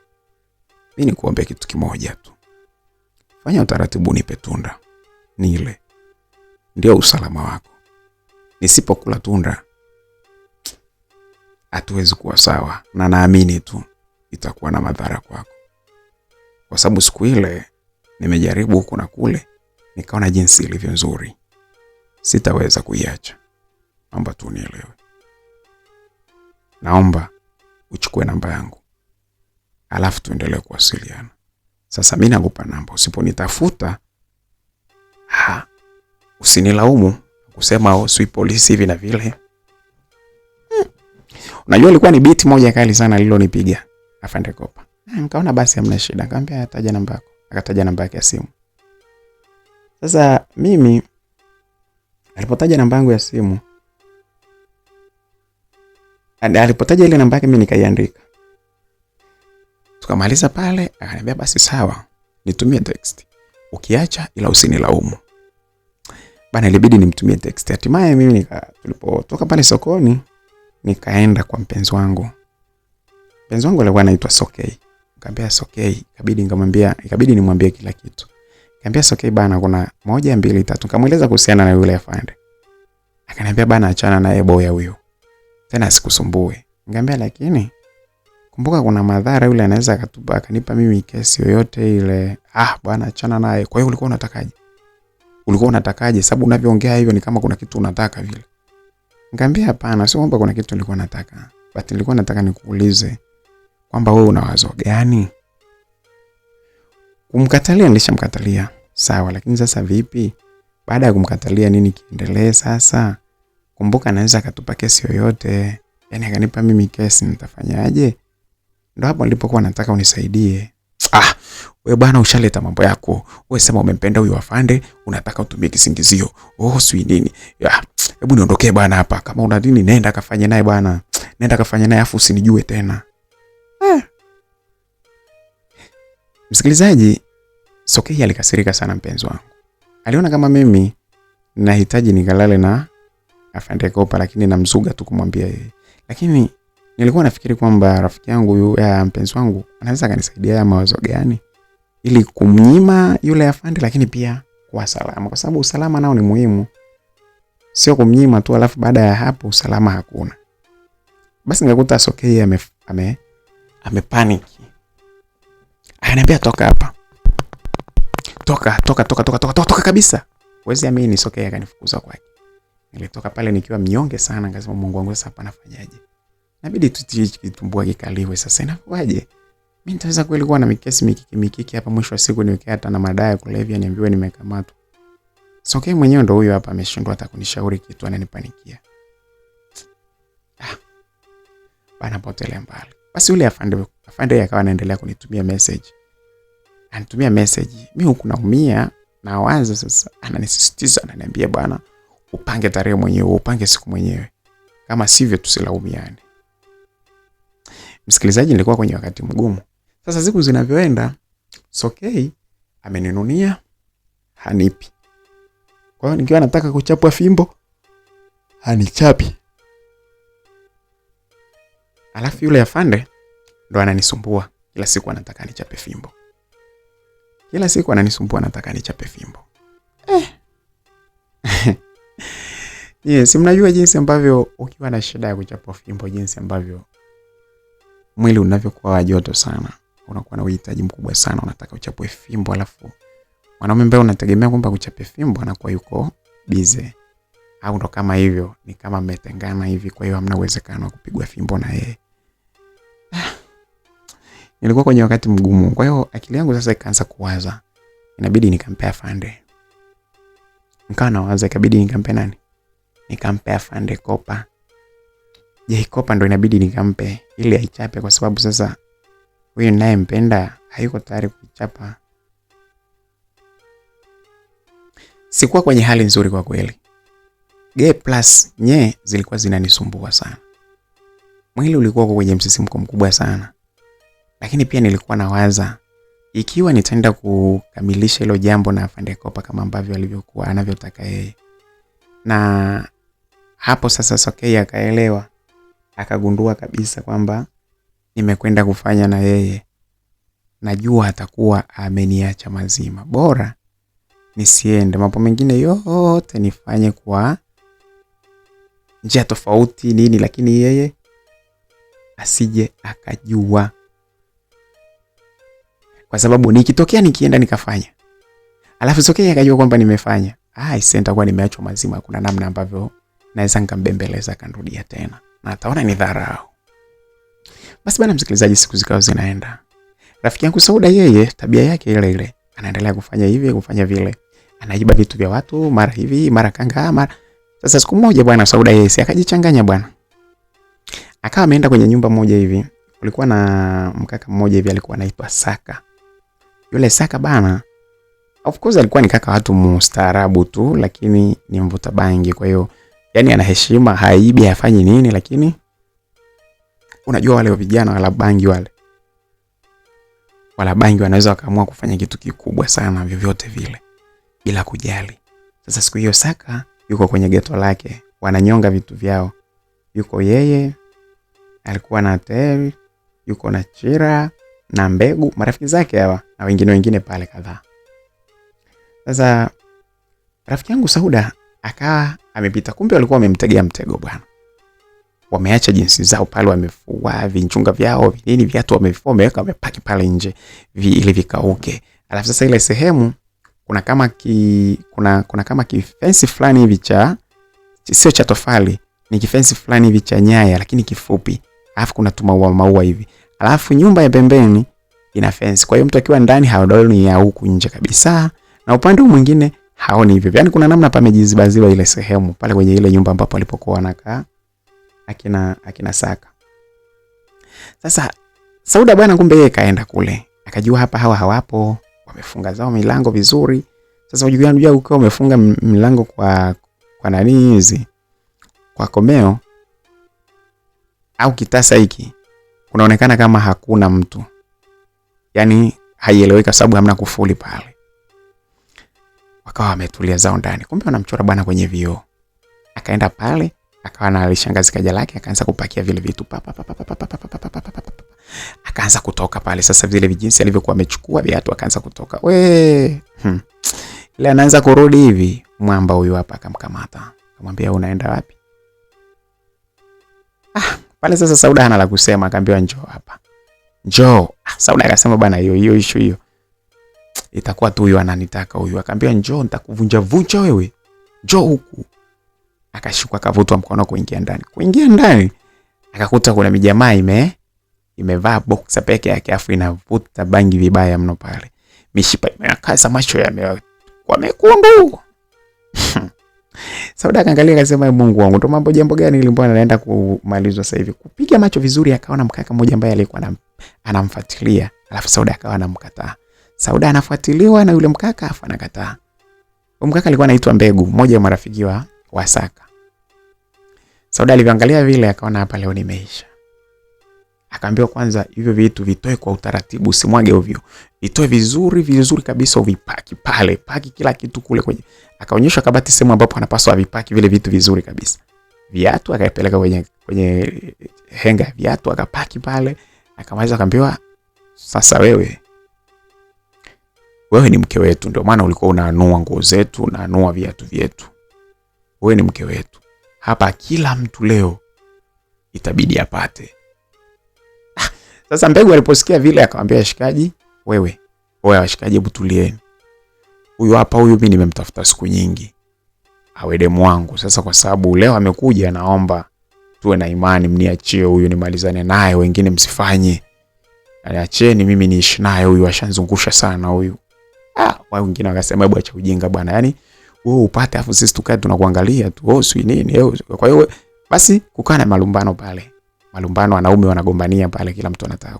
Mimi nikuombe kitu kimoja tu. Fanya utaratibu, nipe tunda. Nile. Ndio usalama wako. Nisipokula tunda, hatuwezi kuwa sawa, na naamini tu itakuwa na madhara kwako. Kwa sababu siku ile nimejaribu huku na kule, nikaona jinsi ilivyo nzuri. Sitaweza kuiacha. Naomba tu unielewe. Naomba uchukue namba yangu, alafu tuendelee kuwasiliana. Sasa mimi nakupa namba, usiponitafuta usinilaumu kusema si polisi hivi na vile. Unajua ilikuwa ni beat moja kali sana lililonipiga afande Kopa. Nikaona basi hamna shida, nikamwambia ataja namba yako. Akataja namba yake ya simu. Sasa mimi alipotaja namba yangu ya simu, alipotaja ile namba yake mimi nikaiandika. Tukamaliza pale, akaniambia basi sawa, nitumie text. Ukiacha ila usinilaumu. Bana, ilibidi nimtumie text. Hatimaye mimi tulipotoka pale sokoni, nikaenda kwa mpenzi wangu. Mpenzi wangu alikuwa anaitwa Sokei. Nikamwambia Sokei, ikabidi nimwambie kila kitu. Nikamwambia Sokei bana, kuna 1 2 3. Nikamweleza kuhusiana na yule afande. Akaniambia bana, achana naye boya huyo. Tena sikusumbue. Nikamwambia lakini kumbuka kuna madhara, yule anaweza akatupa akanipa mimi kesi yoyote ile. Bwana achana naye. Kwa hiyo ulikuwa unatakaje? Ulikuwa unatakaje? Sababu unavyoongea hivyo ni kama kuna kitu unataka vile. Nikamwambia hapana, sio kwamba kuna kitu nilikuwa nataka. But nilikuwa nataka nikuulize kwamba wewe una wazo gani? Kumkatalia nilishamkatalia. Sawa, lakini sasa vipi? Baada ya kumkatalia nini kiendelee sasa? Kumbuka anaweza akatupa kesi yoyote. Yaani akanipa mimi kesi, nitafanyaje? Ndio hapo nilipokuwa nataka unisaidie. wewe bwana ushaleta mambo yako. Wewe sema umempenda huyo afande, unataka utumie kisingizio. Sui nini? Ya, hebu niondokee bwana hapa. Kama una nini nenda kafanye naye bwana. Nenda kafanye naye afu usinijue tena. Msikilizaji, Sokei alikasirika sana mpenzi wangu. Aliona kama mimi nahitaji nikalale na afande Kopa, lakini namzuga tu kumwambia yeye. Lakini nilikuwa nafikiri kwamba rafiki yangu yule mpenzi wangu anaweza kanisaidia ya mawazo gani ili kumnyima yule afande, lakini pia kwa salama, kwa sababu usalama nao ni muhimu. Sio kumnyima tu alafu baada ya hapo usalama hakuna. Basi nikakuta Sokei amepanic. Ananiambia toka hapa. Toka kabisa. Huwezi amini, Sokei akanifukuza kwake. Nilitoka pale nikiwa mnyonge sana, nikasema Mungu wangu sasa hapa nafanyaje? Inabidi kitumbua kikaliwe sasa, inakuaje? Mimi nitaweza kweli kuwa na mikesi mikiki hapa mwisho wa siku niweke hata na madai ya kulevya niambiwe nimekamatwa. Sokei mwenyewe ndo huyo hapa ameshindwa hata kunishauri kitu, ananipanikia. Bana potelea mbali. Basi yule afande akawa anaendelea kunitumia message. Anitumia message. Mimi huku naumia na waza sasa, ananisisitiza, ananiambia bwana upange tarehe mwenyewe, upange siku mwenyewe. Kama sivyo tusilaumiane. Msikilizaji, nilikuwa kwenye wakati mgumu. Sasa siku zinavyoenda, Sokei ameninunia hanipi. Kwa hiyo nikiwa nataka kuchapwa fimbo, hanichapi. Alafu yule afande ndo ananisumbua. Kila siku anataka nichape fimbo. Kila siku ananisumbua, anataka nichape fimbo. Yes, mnajua jinsi ambavyo ukiwa na shida ya kuchapa fimbo, jinsi ambavyo mwili unavyokuwa joto sana. Unakuwa na uhitaji mkubwa sana, unataka uchapwe fimbo, alafu mwanaume ambaye unategemea kwamba kuchape fimbo anakuwa yuko busy. Au ndo kama hivyo, ni kama mmetengana hivi, kwa hiyo hamna uwezekano wa kupigwa fimbo na yeye. Nilikuwa kwenye wakati mgumu. Kwa hiyo akili yangu sasa ikaanza kuwaza, inabidi nikampe afande. Nikawa nawaza ikabidi nikampe nani? Nikampe afande Kopa. Je, Kopa ndo inabidi nikampe ili aichape, kwa sababu sasa huyu naye mpenda hayuko tayari kuchapa. Sikuwa kwenye hali nzuri kwa kweli. Ge plus nye zilikuwa zinanisumbua sana. Mwili ulikuwa kwenye msisimko mkubwa sana. Lakini pia nilikuwa nawaza ikiwa nitaenda kukamilisha hilo jambo na afande Kopa kama ambavyo alivyokuwa anavyotaka yeye. Na hapo sasa Sokei akaelewa, akagundua kabisa kwamba nimekwenda kufanya na yeye. Najua atakuwa ameniacha mazima. Bora nisiende, mambo mengine yote nifanye kwa njia tofauti nini, lakini yeye asije akajua. Kwa sababu nikitokea nikienda nikafanya, alafu Sokei akajua kwamba nimefanya, nitakuwa nimeachwa mazima. Kuna namna ambavyo naweza nikambembeleza kanrudia tena, na ataona ni dharau. Basi bana msikilizaji, siku zikao zinaenda. Rafiki yangu Sauda, yeye tabia yake ile ile, anaendelea kufanya hivi kufanya vile, anaiba vitu vya watu, mara hivi mara kanga mara. Sasa siku moja bwana Sauda yeye akajichanganya bwana, akawa ameenda kwenye nyumba moja hivi. Kulikuwa na mkaka mmoja hivi alikuwa anaitwa Saka. Yule Saka bana, of course alikuwa ni kaka watu mustaarabu tu, lakini ni mvuta bangi. Kwa hiyo yani ana heshima, haibi, hafanyi nini, lakini unajua wale vijana wala bangi wala bangi wanaweza wakaamua kufanya kitu kikubwa sana vyovyote vile bila kujali. Sasa siku hiyo Saka yuko kwenye geto lake, wananyonga vitu vyao. Yuko yeye, alikuwa na Teri, yuko na Chira na Mbegu, marafiki zake hawa na wengine pale kadhaa. Sasa rafiki yangu Sauda akawa amepita, kumbe walikuwa wamemtegea mtego bwana. Wameacha jinsi zao pale, wamefua vinchunga vyao, nini viatu wameweka wamepaki pale nje ili vikauke. Alafu sasa ile sehemu kuna kama kifensi fulani hivi cha sio cha tofali, ni kifensi fulani hivi cha nyaya lakini kifupi. Alafu kuna maua hivi. Alafu nyumba ya pembeni ina fence. Kwa hiyo mtu akiwa ndani haoni ya huku nje kabisa, na upande mwingine haoni hivyo. Yaani kuna namna pamejizibaziwa ile sehemu pale kwenye ile nyumba ambapo alipokuwa anakaa akina Saka. Sasa Sauda bwana kumbe yeye kaenda kule, akajua hapa hawa hawapo, wamefunga zao milango vizuri. Sasa unajua ukiwa umefunga milango kwa nani hizi, kwa komeo au kitasa hiki, kunaonekana kama hakuna mtu. Yaani haieleweka sababu hamna kufuli pale. Wakawa wametulia zao ndani. Kumbe wanamchora bwana kwenye vioo. Akaenda pale, akawa na alishangazi kaja lake, akaanza kupakia vile vitu akaanza kutoka pale. Sasa vile vijinsi alivyokuwa amechukua viatu akaanza kutoka. Ile anaanza kurudi hivi, mwamba huyu hapa akamkamata. Akamwambia unaenda wapi? Pale sasa Sauda hana la kusema, akaambiwa njoo hapa. Njoo. Sauda akasema bana hiyo issue hiyo itakuwa tu huyu ananitaka huyu. Akaambiwa njoo nitakuvunja vunja wewe. Njoo huku. Akashuka akavutwa mkono kuingia ndani. Kuingia ndani akakuta kuna mijamaa imevaa boxer peke yake afu inavuta bangi vibaya mno pale. Mishipa imekaza, macho yamekuwa mekundu. Sauda akaangalia akasema Mungu wangu, ndo mambo jambo gani ili mbona naenda kumalizwa sasa hivi? Kupiga macho vizuri akaona mkaka mmoja ambaye alikuwa anamfuatilia. Alafu Sauda akawa anamkataa. Sauda anafuatiliwa na yule mkaka afu anakataa. Huyo mkaka alikuwa anaitwa Mbegu, mmoja wa marafiki wa Saka. Sauda aliangalia vile akaona hapa leo nimeisha. Akaambiwa kwanza hivyo vitu vitoe kwa utaratibu, usimwage ovyo. Vitoe vizuri kabisa, uvipaki pale, paki kila kitu kule kwenye. Akaonyesha kabati sehemu ambapo anapaswa avipaki vile vitu vizuri kabisa. Viatu akapeleka kwenye henga viatu akapaki pale. Akamaliza akaambiwa sasa wewe ni mke wetu, ndio maana ulikuwa unaanua nguo zetu, unaanua viatu vyetu. Wewe ni mke wetu. Hapa kila mtu leo itabidi apate. Sasa Mbegu aliposikia vile akamwambia washikaji, wewe washikaji hebu tulieni. Huyu hapa mimi nimemtafuta siku nyingi. Awe demu wangu. Sasa kwa sababu leo amekuja, naomba tuwe na imani, mniachie huyu nimalizane naye, wengine msifanye. Niacheni mimi niishi naye, huyu ashanzungusha sana huyu. Wengine wakasema hebu acha ujinga bwana. Yaani wewe upate afu sisi tukae tunakuangalia tu. Si nini? Kwa hiyo basi kukaa na malumbano pale. Malumbano, wanaume wanagombania pale, kila mtu anataka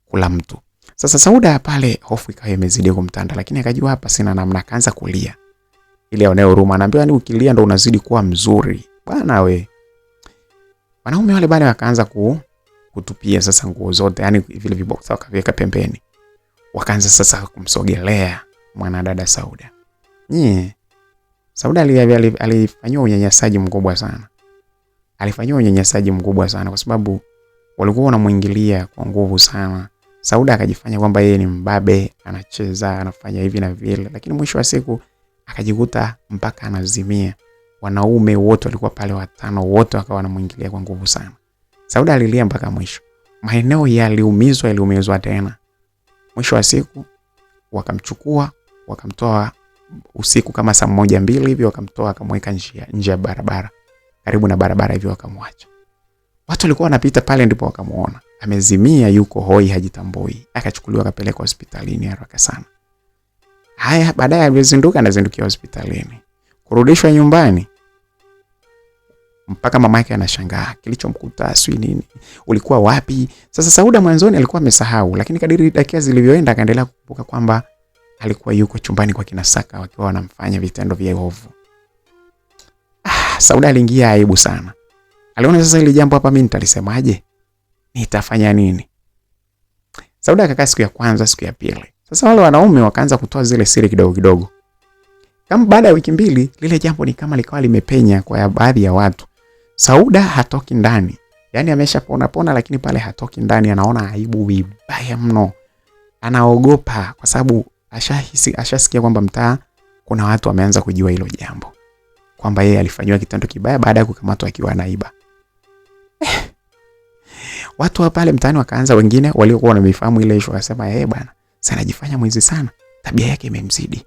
kula mtu. Sasa Sauda pale hofu ikawa imezidi kumtanda, lakini akajua hapa sina namna, akaanza kulia. Ile aonee huruma, anaambiwa ni ukilia ndo unazidi kuwa mzuri. Bwana we. Wanaume wale bale wakaanza kutupia sasa nguo zote, yani vile viboxa wakaviweka pembeni. Wakaanza sasa kumsogelea mwanadada Sauda. Sauda alifanywa unyanyasaji mkubwa sana. Alifanywa unyanyasaji mkubwa sana kwa sababu walikuwa wanamuingilia kwa nguvu sana. Sauda akajifanya kwamba yeye ni mbabe, anacheza, anafanya hivi na vile, lakini mwisho wa siku akajikuta mpaka anazimia. Wanaume wote walikuwa pale 5 wote wakawa wanamuingilia kwa nguvu sana. Sauda alilia mpaka mwisho. Maeneo yaliumizwa tena. Mwisho wa siku wakamchukua, wakamtoa usiku kama saa 1-2 hivi, wakamtoa akamweka nje ya barabara. Karibu na barabara hivi wakamwacha. Watu walikuwa wanapita pale ndipo wakamuona. Amezimia, yuko hoi, hajitambui. Akachukuliwa akapelekwa hospitalini haraka sana. Haya, baadaye alizinduka, anazindukia hospitalini. Kurudishwa nyumbani. Mpaka mama yake anashangaa kilichomkuta, sio nini. Ulikuwa wapi? Sasa Sauda mwanzoni alikuwa amesahau, lakini kadiri dakika zilivyoenda akaendelea kukumbuka kwamba alikuwa yuko chumbani kwa kina Saka wakiwa wanamfanya vitendo vya ovu. Sauda aliingia aibu sana. Aliona sasa ile jambo hapa mimi nitalisemaje? Nitafanya nini? Sauda akakaa siku ya kwanza, siku ya pili. Sasa wale wanaume wakaanza kutoa zile siri kidogo kidogo. Kama baada ya wiki 2 lile jambo ni kama likawa limepenya kwa baadhi ya watu. Sauda hatoki ndani. Yaani ameshapona lakini pale hatoki ndani, anaona aibu vibaya mno. Anaogopa kwa sababu ashasikia kwamba mtaa kuna watu wameanza kujua hilo jambo. Kwamba yeye alifanywa kitendo kibaya baada ya kukamatwa akiwa anaiba. Watu wa pale mtaani wakaanza, wengine waliokuwa wanamifahamu ile issue wakasema bwana, sana anajifanya mwizi sana. Tabia yake imemzidi.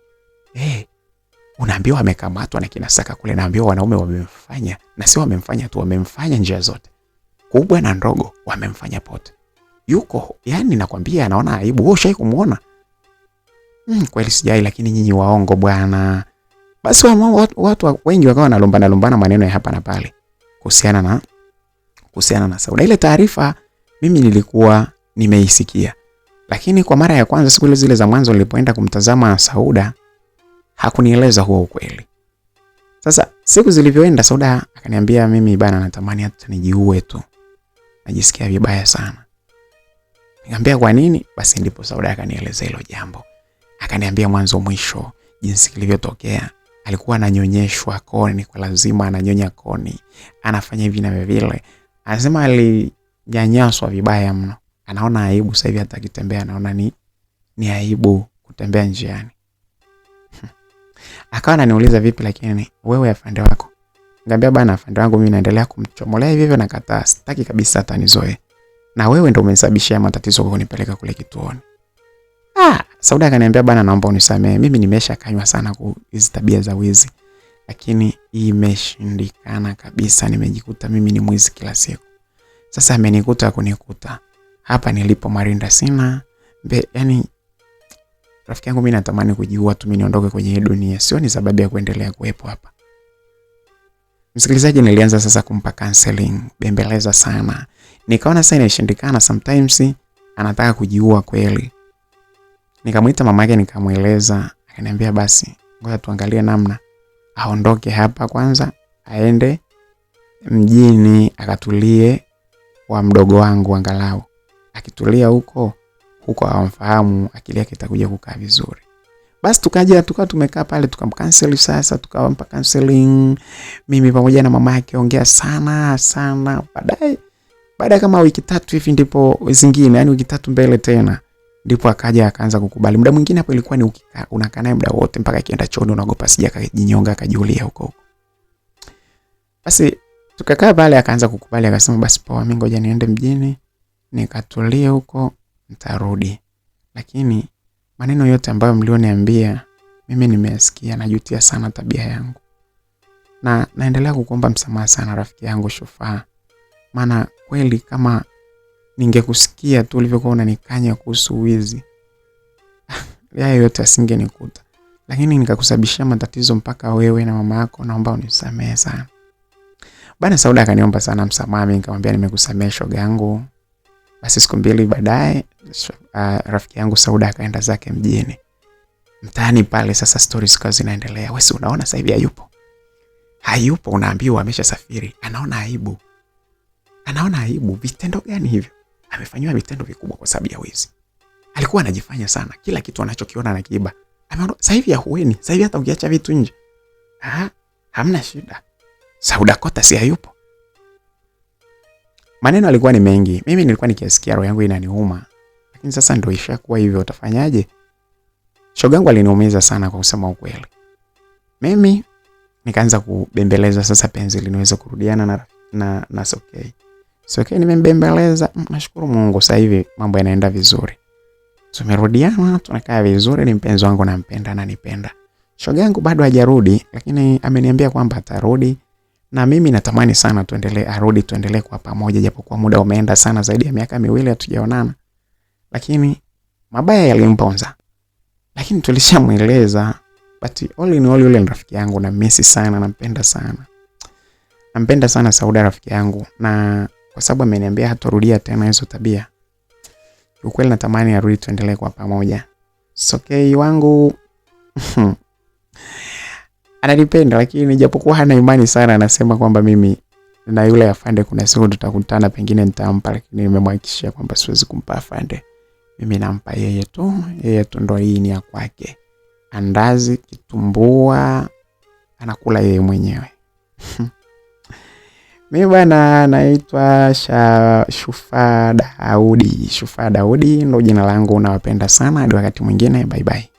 Unaambiwa amekamatwa na kina Saka kule, naambiwa wanaume wamemfanya, na sio wamemfanya tu, wamemfanya njia zote. Kubwa na ndogo wamemfanya pote. Yuko, yani nakwambia anaona aibu. Wewe ushai kumuona? Kweli sijai, lakini nyinyi waongo bwana. Basi watu wengi wakawa wanalombana maneno ya hapa na pale kuhusiana na Sauda. Ile taarifa mimi nilikuwa nimeisikia. Lakini kwa mara ya kwanza siku zile za mwanzo nilipoenda kumtazama Sauda, hakunieleza huo ukweli. Sasa siku zilivyoenda, Sauda akaniambia mimi bana, natamani hata nijiue tu. Najisikia vibaya sana. Nikamwambia kwa nini? Basi ndipo Sauda akanieleza hilo jambo. Akaniambia mwanzo mwisho jinsi kilivyotokea. Alikuwa ananyonyeshwa koni, kwa lazima ananyonya koni. Anafanya hivi na vile. Anasema alinyanyaswa vibaya mno. Anaona aibu sasa hivi hata akitembea anaona ni aibu kutembea njiani. Akawa ananiuliza vipi lakini wewe afande wako? Nikamwambia bana, afande wangu mimi naendelea kumchomolea hivyo na kataa, sitaki kabisa hata nizoe. Na wewe ndio umesababishia matatizo kwa kunipeleka kule kituoni. Sauda akaniambia bana, naomba unisamehe. Mimi nimeshakanywa sana kwa hizo tabia za wizi. Lakini imeshindikana kabisa, nimejikuta mimi ni mwizi kila siku. Sasa amenikuta kunikuta. Hapa nilipo marinda sina. Yani rafiki yangu mimi natamani kujiua tu, mimi niondoke kwenye hii dunia. Sio ni sababu ya kuendelea kuwepo hapa. Msikilizaji, nilianza sasa kumpa counseling, bembeleza sana. Nikaona sasa inashindikana, sometimes anataka kujiua kweli. Nikamuita mamake nikamueleza, akaniambia basi ngoja tuangalie namna aondoke hapa kwanza, aende mjini akatulie kwa mdogo wangu, angalau akitulia huko hawamfahamu, akili yake itakuja kukaa vizuri. Basi tukawa tumekaa pale tukamcancel. Sasa tukampa counseling mimi pamoja na mama yake, ongea sana. Baadaye kama wiki 3 hivi ndipo zingine, yani wiki 3 mbele tena ndipo akaanza kukubali. Muda mwingine hapo ilikuwa ni unakaa naye muda wote mpaka akienda chooni unaogopa sija kajinyonga kajulia huko. Basi tukakaa pale, akaanza kukubali, akasema basi poa, mimi ngoja niende mjini nikatulie huko, nitarudi. Lakini maneno yote ambayo mlioniambia mimi nimeyasikia, najutia sana tabia yangu. Na naendelea kukuomba msamaha sana rafiki yangu Shufaa. Maana kweli kama ningekusikia tu ulivyokuwa unanikanya kuhusu wizi, haya yote asingenikuta. Lakini nikakusababishia matatizo mpaka wewe na mama yako, naomba unisamehe sana. Bana Sauda akaniomba sana msamaha, mimi nikamwambia nimekusamehe shoga yangu. Basi siku 2 baadaye rafiki yangu Sauda akaenda zake mjini. Mtaani pale sasa stories kazi zinaendelea. Wewe unaona sasa hivi hayupo, unaambiwa ameshasafiri. Anaona aibu. Vitendo gani hivyo? Amefanywa vitendo vikubwa kwa sababu ya wizi. Alikuwa anajifanya sana, kila kitu anachokiona anakiiba. Ameondoka sasa hivi hueni. Sasa hivi hata ukiacha vitu nje, hamna shida. Sauda Kota si hayupo. Maneno alikuwa ni mengi. Mimi nilikuwa nikiasikia roho yangu inaniuma. Lakini sasa ndio ishakuwa hivyo, utafanyaje? Shogangu aliniumiza sana kwa kusema ukweli. Mimi nikaanza kubembeleza sasa penzi liniweze kurudiana na Sokei. Sokei nimembembeleza, nashukuru Mungu sasa hivi mambo yanaenda vizuri. Tumerudiana, tunakaa vizuri, ni mpenzi wangu nampenda na ananipenda. Shogangu bado hajarudi, lakini ameniambia kwamba atarudi. Na mimi natamani sana tuendelee kwa pamoja, japokuwa muda umeenda sana, zaidi ya miaka 2 hatujaonana. Lakini mabaya yalimponza. Lakini tulishamueleza, but all in all yule rafiki yangu na miss sana, nampenda sana. Nampenda sana Sauda rafiki yangu, na kwa sababu ameniambia hatarudia tena hizo tabia. Ukweli natamani arudi tuendelee kwa pamoja. Sokei wangu ananipenda, lakini japokuwa hana imani sana, anasema kwamba mimi na yule afande kuna siku tutakutana, pengine nitampa, lakini nimemhakikishia kwamba siwezi kumpa afande. Mimi nampa yeye tu ndo hii ni ya kwake. Andazi, kitumbua, anakula yeye mwenyewe. Mimi bana naitwa Shufaa Daudi. Shufaa Daudi ndo jina langu, nawapenda sana. Hadi wakati mwingine, bye bye.